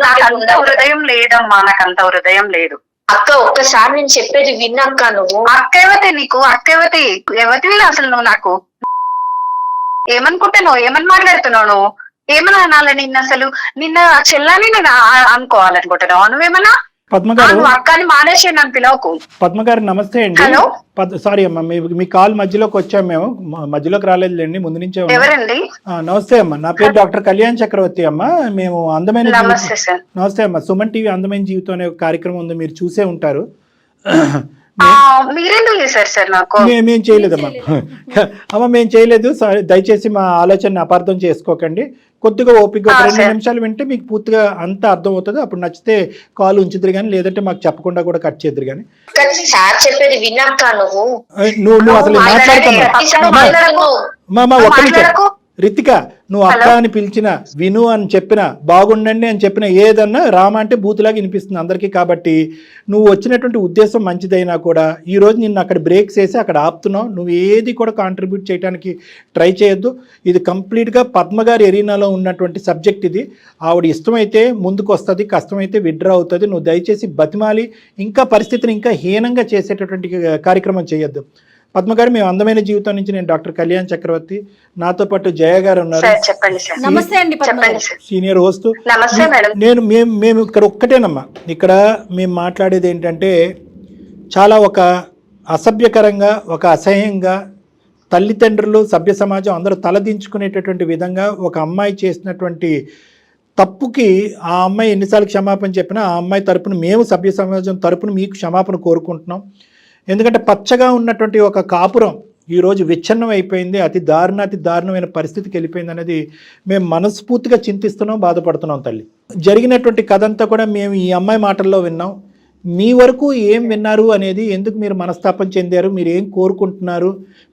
నాకంత హృదయం లేదమ్మా, నాకంత హృదయం లేదు. అక్క ఒక్కసారి నేను చెప్పేది విన్నాక. నువ్వు అక్కవతే, నీకు అక్కవతి ఎవరివి అసలు? నువ్వు నాకు ఏమనుకుంటున్నావు? ఏమని మాట్లాడుతున్నావు నువ్వు? ఏమన్నా అనాలి నిన్ను? అసలు నిన్న చెల్లని నేను అనుకోవాలనుకుంటున్నావు నువ్వేమన్నా? పద్మగారు, అక్కని మానేసి నన్ను పిలవకు. పద్మగారు నమస్తే అండి. హలో, సారీ అమ్మా, మీ కాల్ మధ్యలోకి వచ్చాము. మేము మధ్యలోకి రాలేదులేండి, ముందు నుంచే. ఎవరండి? నమస్తే అమ్మా, నా పేరు డాక్టర్ కళ్యాణ్ చక్రవర్తి అమ్మా. మేము అందమైన నమస్తే సార్. నమస్తే అమ్మా. సుమన్ టీవీ అందమైన జీవితం అనే ఒక కార్యక్రమం ఉంది, మీరు చూసే ఉంటారు. మీరెందుకు చేశారు సార్ నాకు? మేమేం చేయలేదమ్మా. అమ్మ మేము చేయలేదు, దయచేసి మా ఆలోచనని అపార్థం చేసుకోకండి. కొద్దిగా ఓపిక 2 నిమిషాలు వింటే మీకు పూర్తిగా అంతా అర్థం అవుతుంది. అప్పుడు నచ్చితే కాల్ ఉంచుదురు కానీ, లేదంటే మాకు చెప్పకుండా కూడా కట్ చేద్దరు కానీ. సార్ చెప్పేది విన్నాక నువ్వు అసలు మాట్లాడుతున్నావు. ఒక్క నిమిషం రితిక, నువ్వు అక్క అని పిలిచిన, విను అని చెప్పిన, బాగుండండి అని చెప్పిన, ఏదన్నా రామ అంటే బూతులాగా వినిపిస్తుంది అందరికీ. కాబట్టి నువ్వు వచ్చినటువంటి ఉద్దేశం మంచిదైనా కూడా ఈరోజు నిన్ను అక్కడ బ్రేక్స్ వేసి అక్కడ ఆపుతున్నావు. నువ్వు ఏది కూడా కాంట్రిబ్యూట్ చేయడానికి ట్రై చేయొద్దు. ఇది కంప్లీట్గా పద్మగారి ఎరీనాలో ఉన్నటువంటి సబ్జెక్ట్. ఇది ఆవిడ ఇష్టమైతే ముందుకు వస్తుంది, కష్టమైతే విత్డ్రా అవుతుంది. నువ్వు దయచేసి బతిమాలి ఇంకా పరిస్థితిని ఇంకా హీనంగా చేసేటటువంటి కార్యక్రమం చేయొద్దు. పద్మగారు, మేము అందమైన జీవితం నుంచి నేను డాక్టర్ కళ్యాణ్ చక్రవర్తి, నాతో పాటు జయ గారు ఉన్నారు, నమస్తే అండి, సీనియర్ హోస్ట్. మేము ఇక్కడ ఒక్కటేనమ్మా, ఇక్కడ మేము మాట్లాడేది ఏంటంటే చాలా ఒక అసభ్యకరంగా, ఒక అసహ్యంగా, తల్లిదండ్రులు, సభ్య సమాజం అందరూ తలదించుకునేటటువంటి విధంగా ఒక అమ్మాయి చేసినటువంటి తప్పుకి ఆ అమ్మాయి ఎన్నిసార్లు క్షమాపణ చెప్పినా ఆ అమ్మాయి తరపున మేము సభ్య సమాజం తరపున మీకు క్షమాపణ కోరుకుంటున్నాం. ఎందుకంటే పచ్చగా ఉన్నటువంటి ఒక కాపురం ఈరోజు విచ్ఛిన్నం అయిపోయింది, అతి దారుణమైన పరిస్థితికి వెళ్ళిపోయింది అనేది మేము మనస్ఫూర్తిగా చింతిస్తున్నాం, బాధపడుతున్నాం. తల్లి, జరిగినటువంటి కథ అంతా కూడా మేము ఈ అమ్మాయి మాటల్లో విన్నాం. మీ వరకు ఏం విన్నారు అనేది, ఎందుకు మీరు మనస్తాపం చెందారు, మీరు ఏం కోరుకుంటున్నారు,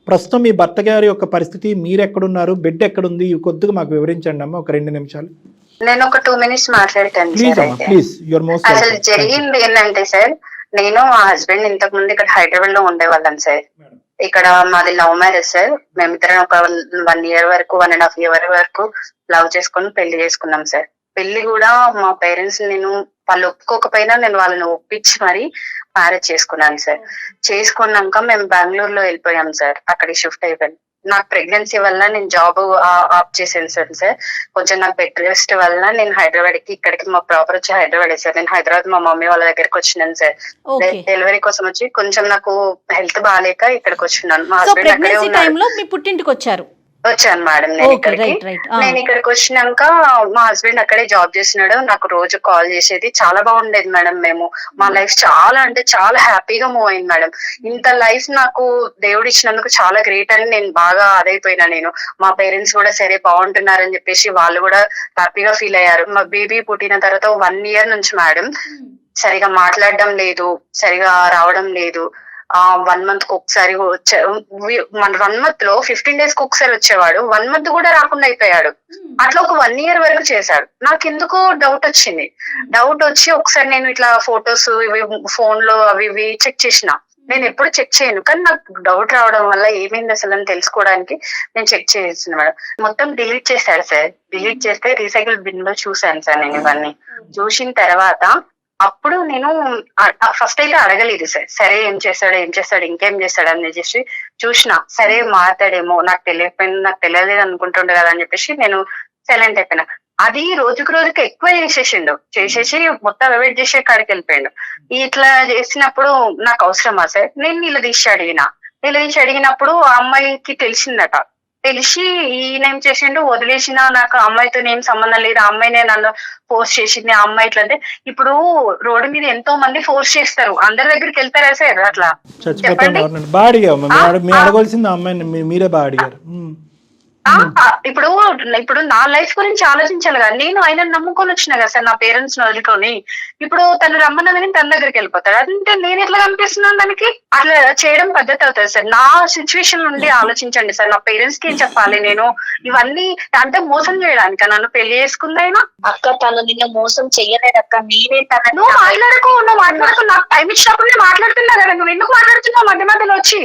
ప్రస్తుతం మీ భర్త గారి యొక్క పరిస్థితి, మీరు ఎక్కడున్నారు, బెడ్ ఎక్కడుంది, ఇవి కొద్దిగా మాకు వివరించండి అమ్మ, ఒక 2 నిమిషాలు. నేను ఒక 2 మినిట్స్ మాట్లాడతాను. Please, your most. అసలు జరిగింది ఏంటంటే సార్, నేను మా హస్బెండ్ ఇంతకు ముందు ఇక్కడ హైదరాబాద్ లో ఉండేవాళ్ళం సార్. ఇక్కడ మాది లవ్ మ్యారేజ్ సార్. మేమిద్దరం ఒక 1 year వరకు, 1.5 year వరకు లవ్ చేసుకుని పెళ్లి చేసుకున్నాం సార్. పెళ్లి కూడా మా పేరెంట్స్, నేను వాళ్ళు ఒప్పుకోకపోయినా నేను వాళ్ళని ఒప్పించి మరి మ్యారేజ్ చేసుకున్నాను సార్. చేసుకున్నాక మేము బెంగళూరులో వెళ్ళిపోయాం సార్. అక్కడికి షిఫ్ట్ అయిపోయాను. నాకు ప్రెగ్నెన్సీ వల్ల నేను జాబ్ ఆఫ్ చేసాను సార్. కొంచెం నాకు బెడ్ రెస్ట్ వల్ల నేను హైదరాబాద్ కి, ఇక్కడికి మా ప్రాపర్ వచ్చి హైదరాబాద్ సార్. నేను హైదరాబాద్ మా మమ్మీ వాళ్ళ దగ్గరికి వచ్చినాను సార్. డెలివరీ కోసం వచ్చి కొంచెం నాకు హెల్త్ బాగాలేక ఇక్కడికి వచ్చినాను. మా హస్బెండ్ అక్కడే ఉన్నారు. మీ పుట్టింటికి వచ్చాను మేడం. నేను ఇక్కడికి వచ్చినాక మా హస్బెండ్ అక్కడే జాబ్ చేస్తున్నాడు. నాకు రోజు కాల్ చేసేది. చాలా బాగుండేది మేడం. మేము మా లైఫ్ చాలా అంటే చాలా హ్యాపీగా మూవ్ అయింది మేడం. ఇంత లైఫ్ నాకు దేవుడు ఇచ్చినందుకు చాలా గ్రేట్ అని నేను బాగా అదైపోయినా. నేను మా పేరెంట్స్ కూడా సరే బాగుంటున్నారని చెప్పేసి వాళ్ళు కూడా హ్యాపీగా ఫీల్ అయ్యారు. మా బేబీ పుట్టిన తర్వాత 1 year నుంచి మేడం సరిగా మాట్లాడడం లేదు, సరిగా రావడం లేదు. 1 month కి ఒకసారి వచ్చారు. 1 month లో 15 days కి ఒకసారి వచ్చేవాడు. 1 month కూడా రాకుండా అయిపోయాడు. అట్లా ఒక 1 year వరకు చేశాడు. నాకు ఎందుకో డౌట్ వచ్చింది. డౌట్ వచ్చి ఒకసారి నేను ఇట్లా ఫొటోస్ ఇవి ఫోన్ లో అవి ఇవి చెక్ చేసిన. నేను ఎప్పుడు చెక్ చేయను, కానీ నాకు డౌట్ రావడం వల్ల ఏమైంది అసలు అని తెలుసుకోవడానికి నేను చెక్ చేసిన మేడం. మొత్తం డిలీట్ చేశాడు సార్. డిలీట్ చేస్తే రీసైకిల్ బిన్ లో చూసాను సార్. నేను ఇవన్నీ చూసిన తర్వాత అప్పుడు నేను ఫస్ట్ అయితే అడగలేదు సార్. సరే ఏం చేస్తాడు ఇంకేం చేస్తాడు అని చెప్పేసి చూసిన. సరే మాట్లాడేమో, నాకు తెలియలేదు అనుకుంటుండే కదా అని చెప్పేసి నేను సైలెంట్ అయిపోయినా. అది రోజుకి ఎక్కువ చేసేసి మొత్తం అవాయిడ్ చేసే కాడికి వెళ్ళిపోయాడు. ఇట్లా చేసినప్పుడు నాకు అవసరమా సార్? నేను నిలదీసి అడిగినప్పుడు ఆ అమ్మాయికి తెలిసిందట. తెలిసి ఈయనేం చేసిండు, వదిలేసిన, నాకు అమ్మాయితో ఏం సంబంధం లేదు, ఆ అమ్మాయినే నన్ను ఫోర్స్ చేసింది, ఆ అమ్మాయి ఇట్లా. అంటే ఇప్పుడు రోడ్డు మీద ఎంతో మంది ఫోర్స్ చేస్తారు, అందరి దగ్గరికి వెళ్తారా సార్? అట్లా చెప్పండి. ఇప్పుడు నా లైఫ్ గురించి ఆలోచించాలి కదా. నేను ఆయన నమ్ముకొని వచ్చిన కదా సార్, నా పేరెంట్స్ ని వదులుకొని. ఇప్పుడు తను రమ్మన్నదని తన దగ్గరికి వెళ్ళిపోతాడు. అంటే నేను ఎట్లా కనిపిస్తున్నాను దానికి? అట్లా చేయడం పద్ధతి అవుతుంది సార్. నా సిచ్యువేషన్ నుండి ఆలోచించండి సార్. నా పేరెంట్స్ కి ఏం చెప్పాలి నేను? ఇవన్నీ అంటే మోసం చేయడానికి నన్ను పెళ్లి చేసుకుంది అయినా. అక్క తను నిన్న మోసం చెయ్యలేదు అక్క, నేనే తన. నువ్వు మాట్లాడకు. నాకు టైం ఇచ్చినప్పుడు నేను మాట్లాడుతున్నా కదా. నువ్వు ఎందుకు మాట్లాడుతున్నావు మధ్య మధ్యలో వచ్చి?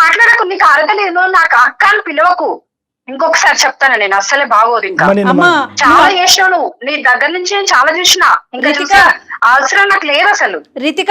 మాట్లాడకు, నీకు అర్హత లేదు. నాకు అక్క అని పిలవకు. ఇంకొకసారి చెప్తాను, నేను అస్సలే బాగోదు. ఇంకా చాలా చేసినావు నువ్వు. నీ దగ్గర నుంచి నేను చాలా చూసినా. ఇంకా చూసా అవసరం నాకు లేదు అసలు. రితిక,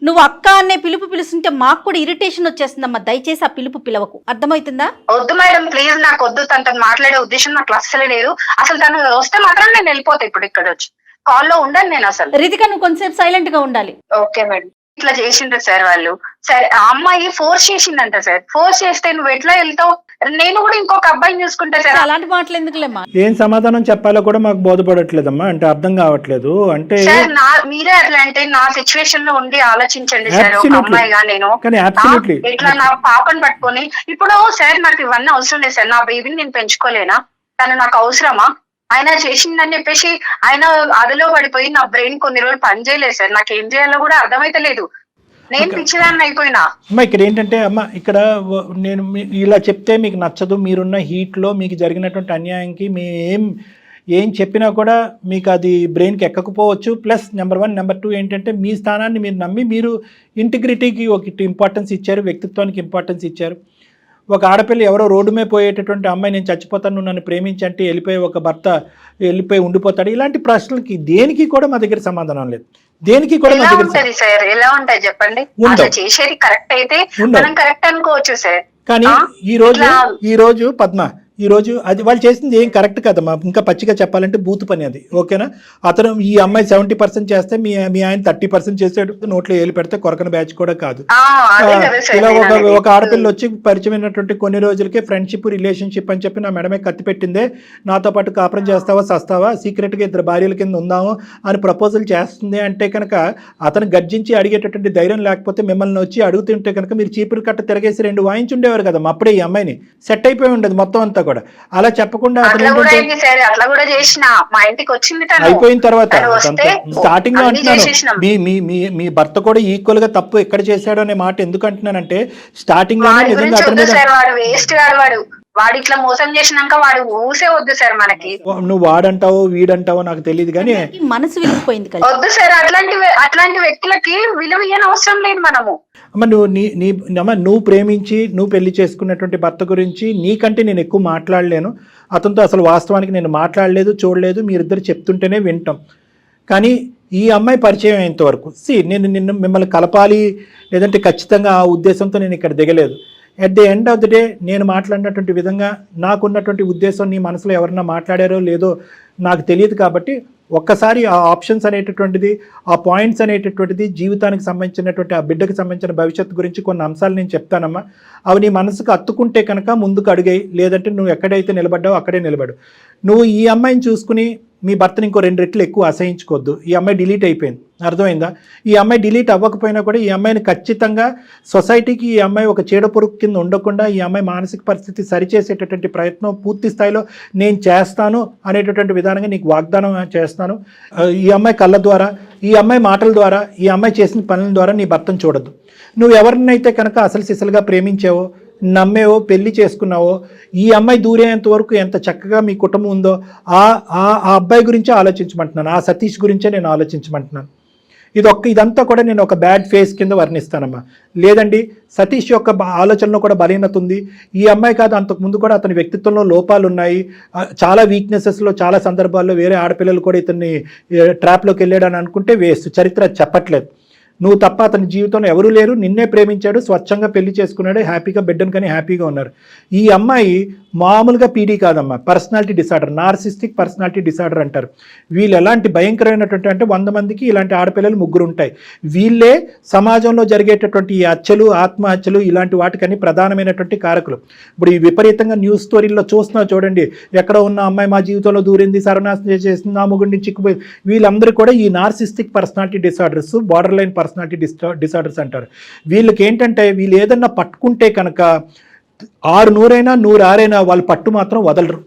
నువ్వు అక్క అనే పిలుస్తుంటే మాకు కూడా ఇరిటేషన్ వచ్చేస్తుందమ్మా. దయచేసి ఆ పిలవకు, అర్థమవుతుందా? వద్దు మేడం, ప్లీజ్. నాకు వద్దు. తనతో మాట్లాడే ఉద్దేశం నాకు అస్సలే లేదు. అసలు తను వస్తే మాత్రం నేను వెళ్ళిపోతా. ఇప్పుడు ఇక్కడ వచ్చి కాల్లో ఉండను నేను అసలు. రితిక, నువ్వు కొంచెంసేపు సైలెంట్ గా ఉండాలి. Okay madam. ఇట్లా చేసిండ్రు సార్ వాళ్ళు. సరే, ఆ అమ్మాయి ఫోర్స్ చేసిందంట సార్. ఫోర్స్ చేస్తే నువ్వు ఎట్లా వెళ్తావు? నేను కూడా ఇంకొక అబ్బాయిని చూసుకుంటా సార్. అలాంటి మాటలు ఎందుకులేమ్మా? ఏం సమాధానం చెప్పాలో కూడా మాకు బోధపడట్లేదమ్మా. అంటే అర్థం కావట్లేదు. అంటే సార్ మీరే అట్లా అంటే నా సిచ్యువేషన్ లో ఉండి ఆలోచించండి సార్. ఒక అమ్మాయిగా నేను ఇట్లా నా పాపను పట్టుకొని ఇప్పుడు సార్ నాకు ఇవన్నీ అవసరం లేదు సార్. నా బేబీని నేను పెంచుకోలేనా? తను నాకు అవసరమా? ఆయన చేసిందని చెప్పేసి ఆయన అదిలో పడిపోయి నా బ్రెయిన్ కొన్ని రోజులు పని చేయలేదు సార్. నాకు ఏం చేయాలో కూడా అర్థమైతే లేదు. నేను పిచ్చిదాన్ని అయిపోయినా. అమ్మ ఇక్కడ ఏంటంటే అమ్మ ఇక్కడ నేను ఇలా చెప్తే మీకు నచ్చదు, మీరున్న హీట్లో మీకు జరిగినటువంటి అన్యాయంకి మీ ఏం చెప్పినా కూడా మీకు అది బ్రెయిన్కి ఎక్కకపోవచ్చు. ప్లస్ నెంబర్ 1, నెంబర్ 2 ఏంటంటే మీ స్థానాన్ని మీరు నమ్మి మీరు ఇంటిగ్రిటీకి ఒక ఇంపార్టెన్స్ ఇచ్చారు, వ్యక్తిత్వానికి ఇంపార్టెన్స్ ఇచ్చారు. ఒక ఆడపిల్ల ఎవరో రోడ్డు మీద పోయేటటువంటి అమ్మాయి నేను చచ్చిపోతాను నువ్వు నన్ను ప్రేమించంటే వెళ్ళిపోయి ఒక భర్త వెళ్ళిపోయి ఉండిపోతాడు. ఇలాంటి ప్రశ్నలకి దేనికి కూడా మా దగ్గర సమాధానం లేదు. దేనికి కూడా మా ఎలా దగ్గర ఉంటది సార్, ఎలా ఉంటాయి చెప్పండి? అసలు చేసేది కరెక్ట్ అయితే మనం కరెక్ట్ అనుకోవచ్చు సార్. కానీ ఈ రోజు పద్మ ఈ రోజు అది వాళ్ళు చేసింది ఏం కరెక్ట్ కదమ్మా. ఇంకా పచ్చిగా చెప్పాలంటే బూతు పని అది, ఓకేనా? అతను ఈ అమ్మాయి 70% చేస్తే మీ ఆయన 30% చేసాడు. నోట్లో ఏలు పెడితే కొరకన బ్యాచ్ కూడా కాదు. ఇలా ఒక ఆడపిల్ల వచ్చి పరిచయమైనటువంటి కొన్ని రోజులకే ఫ్రెండ్షిప్ రిలేషన్షిప్ అని చెప్పి నా మెడమే కత్తి పెట్టిందే, నాతో పాటు కాపురం చేస్తావా సస్తావా, సీక్రెట్గా 2 భార్యల కింద ఉందాము అని ప్రపోజల్ చేస్తుంది అంటే కనుక అతను గర్జించి అడిగేటటువంటి ధైర్యం లేకపోతే మిమ్మల్ని వచ్చి అడుగుతుంటే కనుక మీరు చీపురు కట్ట తిరగేసి 2 వాయించుండేవారు కదా. అప్పుడే ఈ అమ్మాయిని సెట్ అయిపోయి ఉండదు మొత్తం అంతా కూడా. అలా చెప్పకుండా అయిపోయిన తర్వాత స్టార్టింగ్ లో అంటున్నాను మీ భర్త కూడా ఈక్వల్ గా తప్పు ఎక్కడ చేశాడు అనే మాట ఎందుకు అంటున్నానంటే స్టార్టింగ్ లోనే నిజంగా అతని మీద వాడు ఇట్లా మోసం చేసినాక వాడు ఊసే వద్దు సార్ మనకి. నువ్వు వాడంటావో వీడంటావో నాకు తెలియదు కానీ మనసు విరిగిపోయింది కదా. వద్దు సార్, అట్లాంటి వ్యక్తులకి విలువ ఇయ్యని అవసరం లేదు మనము. అమ్మ నువ్వు ప్రేమించి నువ్వు పెళ్లి చేసుకున్నటువంటి భర్త గురించి నీకంటే నేను ఎక్కువ మాట్లాడలేను. అతనితో అసలు వాస్తవానికి నేను మాట్లాడలేదు, చూడలేదు, మీరిద్దరు చెప్తుంటేనే వింటాం. కానీ ఈ అమ్మాయి పరిచయం అయ్యేంత వరకు నేను మిమ్మల్ని కలపాలి లేదంటే ఖచ్చితంగా ఆ ఉద్దేశంతో నేను ఇక్కడ దిగలేదు. At the end of the day నేను మాట్లాడినటువంటి విధంగా నాకున్నటువంటి ఉద్దేశం నీ మనసులో ఎవరన్నా మాట్లాడారో లేదో నాకు తెలియదు. కాబట్టి ఒక్కసారి ఆ ఆప్షన్స్ అనేటటువంటిది, ఆ పాయింట్స్ అనేటటువంటిది, జీవితానికి సంబంధించినటువంటి ఆ బిడ్డకు సంబంధించిన భవిష్యత్తు గురించి కొన్ని అంశాలు నేను చెప్తానమ్మా. అవి నీ మనసుకు అత్తుకుంటే కనుక ముందుకు అడిగాయి, లేదంటే నువ్వు ఎక్కడైతే నిలబడ్డావో అక్కడే నిలబడు. నువ్వు ఈ అమ్మాయిని చూసుకుని మీ భర్తని ఇంకో 2 రెట్లు ఎక్కువ అసహించుకోవద్దు. ఈ అమ్మాయి డిలీట్ అయిపోయింది, అర్థమైందా? ఈ అమ్మాయి డిలీట్ అవ్వకపోయినా కూడా ఈ అమ్మాయిని ఖచ్చితంగా సొసైటీకి ఈ అమ్మాయి ఒక చీడపురుగు కింద ఉండకుండా ఈ అమ్మాయి మానసిక పరిస్థితి సరిచేసేటటువంటి ప్రయత్నం పూర్తి స్థాయిలో నేను చేస్తాను అనేటటువంటి విధానంగా నీకు వాగ్దానం చేస్తాను. ఈ అమ్మాయి కళ్ళ ద్వారా, ఈ అమ్మాయి మాటల ద్వారా, ఈ అమ్మాయి చేసిన పనుల ద్వారా నీ భర్తను చూడద్దు. నువ్వు ఎవరినైతే కనుక అసలు సిసలుగా ప్రేమించావో, నమ్మేవో, పెళ్లి చేసుకున్నావో, ఈ అమ్మాయి దూరేంత వరకు ఎంత చక్కగా మీ కుటుంబం ఉందో ఆ అబ్బాయి గురించే ఆలోచించమంటున్నాను, ఆ సతీష్ గురించే నేను ఆలోచించమంటున్నాను. ఇదంతా కూడా నేను ఒక బ్యాడ్ ఫేస్ కింద వర్ణిస్తానమ్మా. లేదండి సతీష్ యొక్క ఆలోచనలో కూడా బలహీనత ఉంది. ఈ అమ్మాయి కాదు, అంతకుముందు కూడా అతని వ్యక్తిత్వంలో లోపాలు ఉన్నాయి, చాలా వీక్నెసెస్లో చాలా సందర్భాల్లో వేరే ఆడపిల్లలు కూడా ఇతన్ని ట్రాప్లోకి వెళ్ళాడని అనుకుంటే వేస్ట్. చరిత్ర చెప్పట్లేదు. నువ్వు తప్ప అతని జీవితంలో ఎవరూ లేరు, నిన్నే ప్రేమించాడు, స్వచ్ఛంగా పెళ్లి చేసుకున్నాడు, హ్యాపీగా బిడ్డను కానీ హ్యాపీగా ఉన్నారు. ఈ అమ్మాయి మామూలుగా పీడీ కాదమ్మా, personality disorder, narcissistic personality disorder అంటారు. వీళ్ళు ఎలాంటి భయంకరమైనటువంటి అంటే 100 మందికి ఇలాంటి ఆడపిల్లలు 3 ఉంటాయి. వీళ్ళే సమాజంలో జరిగేటటువంటి ఈ హత్యలు, ఆత్మహత్యలు ఇలాంటి వాటికని ప్రధానమైనటువంటి కారకులు. ఇప్పుడు ఈ విపరీతంగా న్యూస్ స్టోరీల్లో చూస్తున్నావు చూడండి, ఎక్కడ ఉన్న అమ్మాయి మా జీవితంలో దూరింది, సర్వనాశనం చేసింది, నా ముగ్గురిని చిక్కుపోయింది, వీళ్ళందరూ కూడా ఈ narcissistic personality disorders, border line personality disorders అంటారు. వీళ్ళకి ఏంటంటే వీళ్ళు ఏదన్నా పట్టుకుంటే కనుక 600 100 వాళ్ళు పట్టు మాత్రం వదలరు.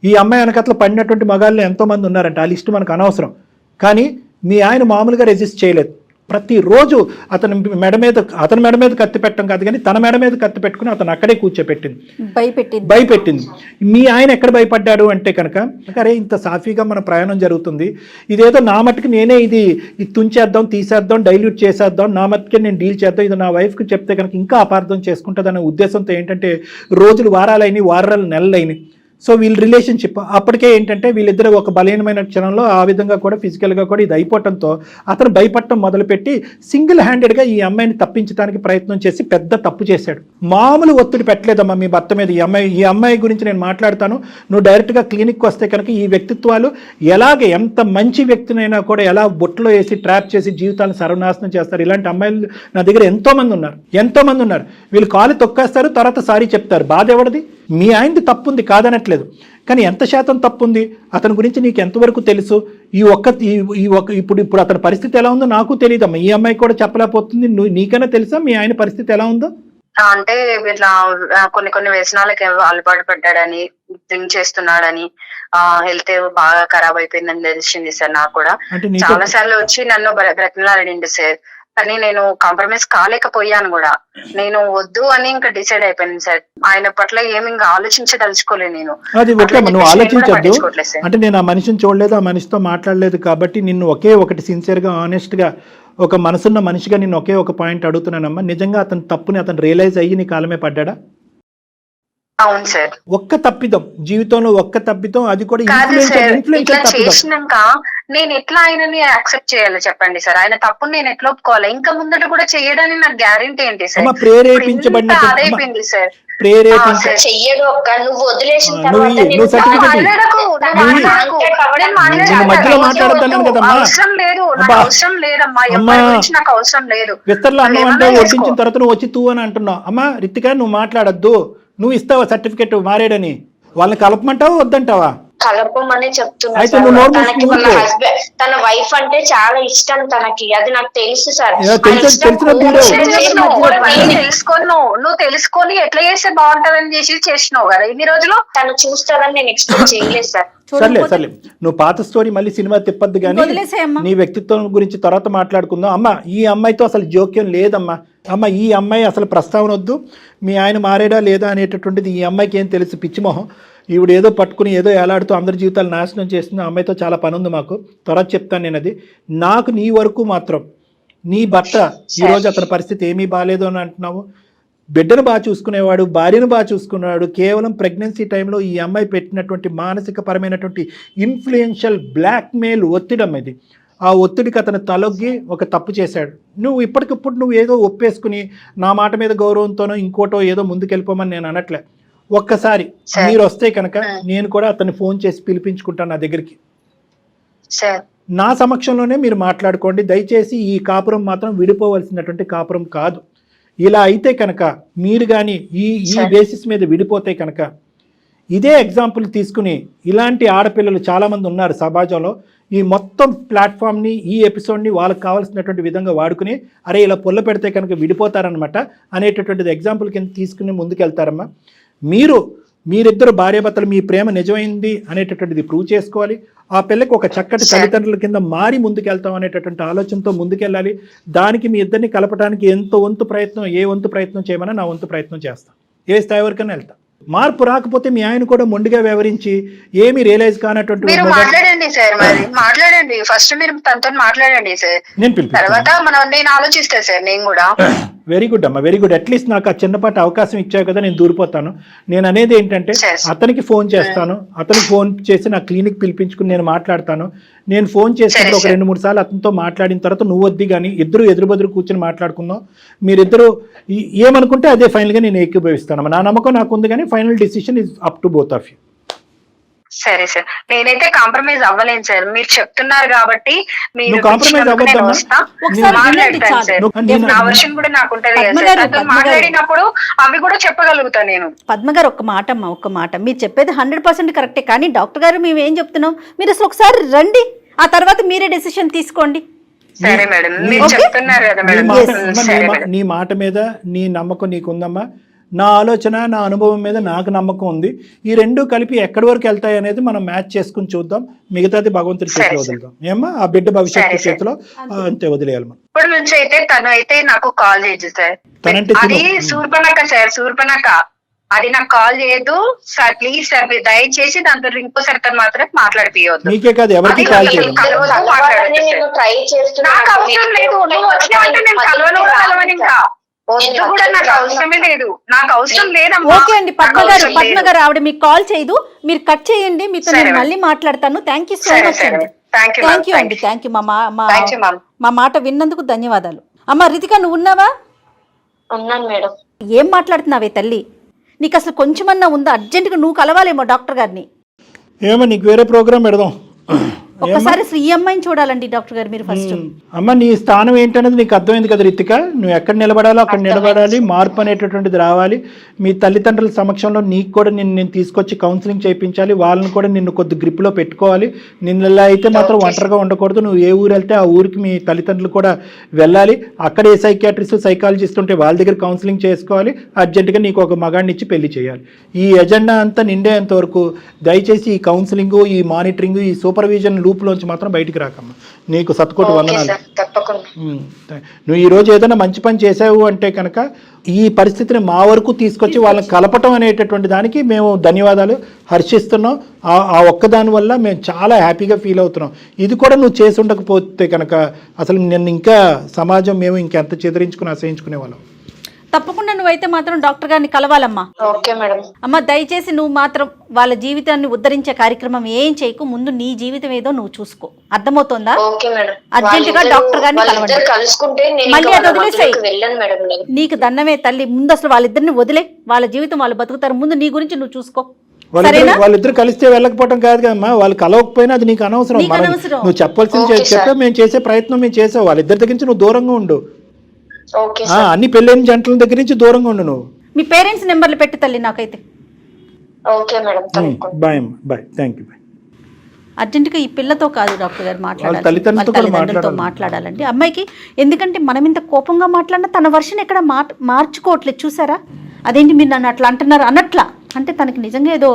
ఈ అమ్మాయి వెనకట్ల పడినటువంటి మగాళ్ళు ఎంతోమంది ఉన్నారంట, ఆ లిస్టు మనకు అనవసరం. కానీ మీ ఆయన మామూలుగా రెసిస్ట్ చేయలేదు. ప్రతిరోజు అతని మెడ మీద కత్తి పెట్టడం కాదు కానీ తన మెడ మీద కత్తి పెట్టుకుని అతను అక్కడే కూర్చోపెట్టింది, భయపెట్టింది. మీ ఆయన ఎక్కడ భయపడ్డాడు అంటే కనుక అరే ఇంత సాఫీగా మన ప్రయాణం జరుగుతుంది, ఇదేదో నా మట్టుకు నేనే ఇది తుంచేద్దాం, తీసేద్దాం, డైల్యూట్ చేసేద్దాం, నా మట్టుకే నేను డీల్ చేద్దాం, ఇది నా వైఫ్కి చెప్తే కనుక ఇంకా అపార్థం చేసుకుంటుందనే ఉద్దేశంతో ఏంటంటే రోజులు వారాలైనవి, వారాలు నెలలైనవి. సో వీళ్ళ రిలేషన్షిప్ అప్పటికే ఏంటంటే వీళ్ళిద్దరూ ఒక బలహీనమైన క్షణంలో ఆ విధంగా కూడా ఫిజికల్గా కూడా ఇది అయిపోవడంతో అతను భయపడటం మొదలుపెట్టి సింగిల్ హ్యాండెడ్గా ఈ అమ్మాయిని తప్పించడానికి ప్రయత్నం చేసి పెద్ద తప్పు చేశాడు. మామూలు ఒత్తిడి పెట్టలేదమ్మా మీ భర్త మీద. ఈ అమ్మాయి గురించి నేను మాట్లాడతాను, నువ్వు డైరెక్ట్గా క్లినిక్కి వస్తే కనుక ఈ వ్యక్తిత్వాలు ఎంత మంచి వ్యక్తినైనా కూడా ఎలా బొట్లో వేసి ట్రాప్ చేసి జీవితాలను సర్వనాశనం చేస్తారు. ఇలాంటి అమ్మాయిలు నా దగ్గర ఎంతోమంది ఉన్నారు. వీళ్ళు కాలు తొక్కేస్తారు, తర్వాత సారీ చెప్తారు. బాధ ఎవరిది? మీ ఆయనది తప్పు ఉంది, కాదనట్లేదు. కానీ ఎంత శాతం తప్పు ఉంది అతని గురించి నీకు ఎంతవరకు తెలుసు? ఇప్పుడు అతని పరిస్థితి ఎలా ఉందో నాకు తెలియదమ్మా. ఈ అమ్మాయి కూడా చెప్పలేకపోతుంది. నీకైనా తెలుసా మీ ఆయన పరిస్థితి ఎలా ఉందో? అంటే ఇట్లా కొన్ని వ్యసనాలకి అలవాటు పడ్డాడని, డ్రింక్ చేస్తున్నాడని, హెల్త్ బాగా ఖరాబ్ అయిపోయిందని తెలిసింది సార్. నాకు కూడా చాలా సార్లు వచ్చి నన్ను బ్రతిమలాడిండు సార్. కానీ నేను కాంప్రమైజ్ కాలేకపోయాను కూడా. నేను వద్దు అని ఇంకా డిసైడ్ అయిపోయాను సార్. ఆయన పట్ల ఏమి ఇంకా ఆలోచించదలుచుకోలేదు నేను. అది ఓకే, నువ్వు ఆలోచించద్దు. పట్టించుకోవట్లేదు సార్. అంటే నేను ఆ మనిషిని చూడలేదు, ఆ మనిషితో మాట్లాడలేదు కాబట్టి నిన్ను ఒకే ఒకటి సిన్సియర్గా ఆనెస్ట్గా ఒక మనసున్న మనిషిగా నిన్ను ఒకే ఒక పాయింట్ అడుగుతున్నానమ్మా. నిజంగా అతని తప్పుని అతను రియలైజ్ అయ్యి నీ కాలమే పడ్డాడా? అవును సార్. ఒక్క తప్పిదం జీవితంలో, ఒక్క తప్పిదం, అది కూడా కాదు సార్, ఇన్ఫ్లుయెన్స్ ఇట్లా తప్పిదం. చేసినాక నేను ఎట్లా ఆయనని యాక్సెప్ట్ చేయాలో చెప్పండి సార్. ఆయన తప్పుని నేను ఎట్లా ఒప్పుకోవాలి? ఇంకా ముందట కూడా చేయడానికి నాకు గ్యారెంటీ ఏంటి సార్? అమ్మ ప్రేరేపించబడిన అదైపోయింది సార్. చెయ్యడు అక్క, నువ్వు వదిలేసిన నువ్వు సర్టిఫికెట్ మధ్యలో మాట్లాడతాను కదమ్మా. అవసరం లేదు, నాకు అవసరం లేదమ్మా, ఎవరి గురించి నాకు అవసరం లేదు. విస్తర్లో అన్నం అంటే వడ్డించిన తర్వాత నువ్వు వచ్చి తూ అని అంటున్నావు. అమ్మా రితిక, నువ్వు మాట్లాడద్దు. నువ్వు ఇస్తావా సర్టిఫికెట్ మారేడని? వాళ్ళని కలపమంటావా వద్దంటావా? కలపమని చెప్తున్నా అయితే సార్. నువ్వు నోరు తనకి వాళ్ళ మూసుకో. హస్బెండ్, తన వైఫ్ అంటే చాలా ఇష్టం తనకి, అది నాకు తెలుసు సార్. ఏ, తెలిసిన వీడియో. నువ్వు తెలుసుకొని ఎట్లా చేస్తే బాగుంటదని చేసినావు కదా ఇన్ని రోజులు. తను చూస్తారని నేను ఎక్స్పెక్ట్ చేయలేదు సార్. సర్లే నువ్వు పాత స్టోరీ మళ్ళీ సినిమా తిప్పద్దు కానీ వదిలేసేయమ్మా. నీ వ్యక్తిత్వం గురించి తర్వాత మాట్లాడుకుందాం. అమ్మ ఈ అమ్మాయితో అసలు జోక్యం లేదమ్మా. అమ్మ ఈ అమ్మాయి అసలు ప్రస్తావన వద్దు. మీ ఆయన మారేడా లేదా అనేటటువంటిది ఈ అమ్మాయికి ఏం తెలుసు? పిచ్చిమోహం. ఈవిడ ఏదో పట్టుకుని ఏదో ఏలాడుతూ అందరి జీవితాలు నాశనం చేస్తుంది. ఆ అమ్మాయితో చాలా పని ఉంది మాకు, తర్వాత చెప్తాను నేను. అది నాకు నీ వరకు మాత్రం నీ భర్త ఈరోజు అతని పరిస్థితి ఏమీ బాగాలేదు అని అంటున్నావు. బిడ్డను బాగా చూసుకునేవాడు, భార్యను బాగా చూసుకునేవాడు. కేవలం ప్రెగ్నెన్సీ టైంలో ఈ అమ్మాయి పెట్టినటువంటి మానసిక పరమైనటువంటి ఇన్ఫ్లుయెన్షియల్ బ్లాక్మెయిల్ ఒత్తిడి ఇది. ఆ ఒత్తిడికి అతను తలొగ్గి ఒక తప్పు చేశాడు. నువ్వు ఇప్పటికిప్పుడు నువ్వు ఏదో ఒప్పేసుకుని నా మాట మీద గౌరవంతోనో ఇంకోటో ఏదో ముందుకెళ్ళిపోమని నేను అనట్లే. ఒక్కసారి మీరు వస్తే కనుక నేను కూడా అతన్ని ఫోన్ చేసి పిలిపించుకుంటాను నా దగ్గరికి. నా సమక్షంలోనే మీరు మాట్లాడుకోండి. దయచేసి ఈ కాపురం మాత్రం విడిపోవలసినటువంటి కాపురం కాదు. ఇలా అయితే కనుక మీరు కానీ ఈ బేసిస్ మీద విడిపోతే కనుక, ఇదే ఎగ్జాంపుల్ తీసుకుని ఇలాంటి ఆడపిల్లలు చాలామంది ఉన్నారు సమాజంలో. ఈ మొత్తం ప్లాట్ఫామ్ని, ఈ ఎపిసోడ్ని వాళ్ళకి కావాల్సినటువంటి విధంగా వాడుకుని అరే ఇలా పుల్ల పెడితే కనుక విడిపోతారనమాట అనేటటువంటిది ఎగ్జాంపుల్ కింద తీసుకుని ముందుకెళ్తారమ్మా. మీరిద్దరు భార్యాభర్తలు మీ ప్రేమ నిజమైంది అనేటటువంటిది ప్రూవ్ చేసుకోవాలి. ఆ పిల్లకి ఒక చక్కటి తల్లిదండ్రుల కింద మారి ముందుకెళ్తాం అనేటటువంటి ఆలోచనతో ముందుకెళ్ళాలి. దానికి మీ ఇద్దరిని కలపడానికి ఏ వంతు ప్రయత్నం చేయమని నా వంతు ప్రయత్నం చేస్తాను. ఏ స్థాయి వరకైనా వెళ్తాం. మార్పు రాకపోతే మీ ఆయన కూడా మొండిగా వ్యవహరించి ఏమి రియలైజ్ కానటువంటి మీరు మాట్లాడండి సార్. మరి మాట్లాడండి, ఫస్ట్ మీరు తనతో మాట్లాడండి సార్. నేను తర్వాత నేను ఆలోచిస్తా సార్. నేను కూడా వెరీ గుడ్ అమ్మా, వెరీ గుడ్. అట్లీస్ట్ నాకు ఆ చిన్నపాటి అవకాశం ఇచ్చావు కదా, నేను దూరిపోతాను. నేను అనేది ఏంటంటే అతనికి ఫోన్ చేస్తాను, అతనికి ఫోన్ చేసి నా క్లినిక్ పిలిపించుకుని నేను మాట్లాడతాను. నేను ఫోన్ చేసినప్పుడు ఒక 2-3 సార్లు అతనితో మాట్లాడిన తర్వాత నువ్వు వద్ది కానీ ఇద్దరు ఎదురు కూర్చొని మాట్లాడుకుందాం. మీరిద్దరు ఏమనుకుంటే అదే ఫైనల్గా నేను ఏకీభవిస్తాను. నా నమ్మకం నాకు ఉంది కానీ final decision is up to both of you. సరే సార్, నేనైతే కాంప్రమైజ్ అవ్వలేను సార్. మీరు చెప్తున్నారు కాబట్టి మీరు కాంప్రమైజ్ అవ్వద్దమ్మా. నా వర్షన్ కూడా నాకు ఉంటది కదా సార్. మాట్లాడినప్పుడు అవి కూడా చెప్పగలుగుతా నేను. పద్మ గారు ఒక్క మాట మీరు చెప్పేది 100% కరెక్టే. కానీ డాక్టర్ గారు మేము ఏం చెప్తున్నాం, మీరు అసలు ఒకసారి రండి, ఆ తర్వాత మీరే డెసిషన్ తీసుకోండి. సరే మేడం, మీరు చెప్తున్నారు కదా మేడం. నీ మాట మీద నీ నమ్మకం నీకుందమ్మా. నా ఆలోచన, నా అనుభవం మీద నాకు నమ్మకం ఉంది. ఈ రెండు కలిపి ఎక్కడి వరకు వెళ్తాయి అనేది మనం మ్యాచ్ చేసుకుని చూద్దాం. మిగతాది భగవంతుడి చేతిలో వదులుదాం. ఏమ్మా ఆ బిడ్డ భవిష్యత్తు చేతిలో అంతే వదిలేయాలి మనం. ఇప్పటి నుంచి అయితే తను అయితే నాకు కాల్ చేయదు సార్. అది శూర్పణఖ సార్, శూర్పణఖ. అది నాకు కాల్ చేయదు సార్. ప్లీజ్ సార్, మీరు దయచేసి దాంతో ఇంకోసారి తను మాత్రం మాట్లాడిపోవద్దు. నీకే కాదు ఎవరికి కాల్ చేయదు. ట్రై చేస్తున్నా, నాకు అవసరం లేదు. నువ్వు వచ్చినావంటే నేను కలవను ఇంకా. కూడా నాకు అవసరమే లేదు, నాకు అవసరం లేదమ్మా. ఓకే అండి పద్మ గారు ఆవిడ మీకు కాల్ చేయదు, మీరు కట్ చేయండి. మీతో నేను మళ్ళీ మాట్లాడతాను. థ్యాంక్ యూ సో మచ్ అండి. థ్యాంక్ యూ అండి. Thank you. మా మాట విన్నందుకు ధన్యవాదాలు. అమ్మ రితిక, నువ్వు ఉన్నావా? ఉన్నాను మేడం. ఏం మాట్లాడుతున్నావే తల్లి? నీకు అసలు కొంచెమన్నా ఉందా? అర్జెంటుగా నువ్వు కలవాలేమో డాక్టర్ గారిని. ఏమో నీకు వేరే ప్రోగ్రామ్ పెడదాం. ఒక్కసారి అసలు ఈ అమ్మాయిని చూడాలండి డాక్టర్ గారు మీరు ఫస్ట్. అమ్మ నీ స్థానం ఏంటనేది నీకు అర్థమైంది కదా రితిక. నువ్వు ఎక్కడ నిలబడాలో అక్కడ నిలబడాలి. మార్పు అనేటటువంటిది రావాలి. మీ తల్లిదండ్రుల సమక్షంలో నీకు కూడా నేను తీసుకొచ్చి కౌన్సిలింగ్ చేయించాలి. వాళ్ళని కూడా నిన్ను కొద్ది గ్రిప్లో పెట్టుకోవాలి. నిన్ను ఇలా అయితే మాత్రం ఒంటరిగా ఉండకూడదు. నువ్వు ఏ ఊరు వెళ్తే ఆ ఊరికి మీ తల్లిదండ్రులు కూడా వెళ్ళాలి. అక్కడ ఏ సైకియాట్రిస్ట్ సైకాలజిస్ట్ ఉంటే వాళ్ళ దగ్గర కౌన్సిలింగ్ చేసుకోవాలి. అర్జెంటుగా నీకు ఒక మగాడిని ఇచ్చి పెళ్లి చేయాలి. ఈ ఎజెండా అంతా నిండేంత వరకు దయచేసి ఈ కౌన్సిలింగ్, ఈ మానిటరింగ్, ఈ సూపర్విజన్ లూప్లోంచి మాత్రం బయటికి రాకమ్మా. నీకు సత్కోటి ఓకే వందనాలు. సార్, తప్పకుండా. నువ్వు ఈరోజు ఏదైనా మంచి పని చేసావు అంటే కనుక ఈ పరిస్థితిని మా వరకు తీసుకొచ్చి వాళ్ళని కలపటం అనేటటువంటి దానికి మేము ధన్యవాదాలు హర్షిస్తున్నాం. ఆ ఒక్కదాని వల్ల మేము చాలా హ్యాపీగా ఫీల్ అవుతున్నాం. ఇది కూడా నువ్వు చేసి ఉండకపోతే కనుక అసలు నిన్ను ఇంకా సమాజం మేము ఇంకెంత చెదిరించుకుని అసహించుకునే వాళ్ళం. తప్పకుండా నువ్వైతే మాత్రం డాక్టర్ గారిని కలవాలమ్మా. Okay madam. అమ్మ దయచేసి నువ్వు మాత్రం వాళ్ళ జీవితాన్ని ఉద్ధరించే కార్యక్రమం ఏం చేయకు, ముందు నీ జీవితం ఏదో నువ్వు చూసుకో. అర్థమవుతోందా? Okay madam. అర్జెంటుగా డాక్టర్ గారిని కలవండి. కలుసుకుంటే మళ్ళీ అది వదిలేసేయ్. వెళ్ళను మేడం. నీకు దండమే తల్లి, ముందు అసలు వాళ్ళిద్దరిని వదిలే, వాళ్ళ జీవితం వాళ్ళు బతుకుతారు. ముందు నీ గురించి నువ్వు చూసుకో. వాళ్ళిద్దరు కలిస్తే వెళ్ళకపోవడం కాదు కదమ్మా, వాళ్ళు కలవకపోయినా అది నీకు అనవసరం. నువ్వు చెప్పాల్సింది చెప్పా, మేము చేసే ప్రయత్నం మేము చేసావు. వాళ్ళిద్దరి దగ్గర నుంచి నువ్వు దూరంగా ఉండు. అన్ని పెళ్ళైన జంటల దగ్గర నుంచి దూరంగా ఉండు నువ్వు. మీ పేరెంట్స్ నెంబర్లు పెట్టు తల్లి నాకైతే. Okay madam. బాయ్ అమ్మా, బాయ్, థ్యాంక్ యూ. అర్జెంటుగా ఈ పిల్లతో కాదు డాక్టర్ గారు మాట్లాడాలి, తల్లిదండ్రులతో తల్లిదండ్రులతో మాట్లాడాలండి అమ్మాయికి. ఎందుకంటే మనం ఇంత కోపంగా మాట్లాడినా తన వర్షన్ ఎక్కడ మార్చుకోవట్లేదు. చూసారా, అదేంటి మీరు నన్ను అట్లా అంటున్నారు అన్నట్లా, అంటే తనకి నిజంగా ఏదో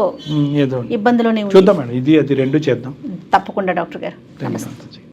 ఇబ్బందులోనే చూద్దాం మేడం, ఇది అది రెండు చేద్దాం తప్పకుండా. డాక్టర్ గారు నమస్తే.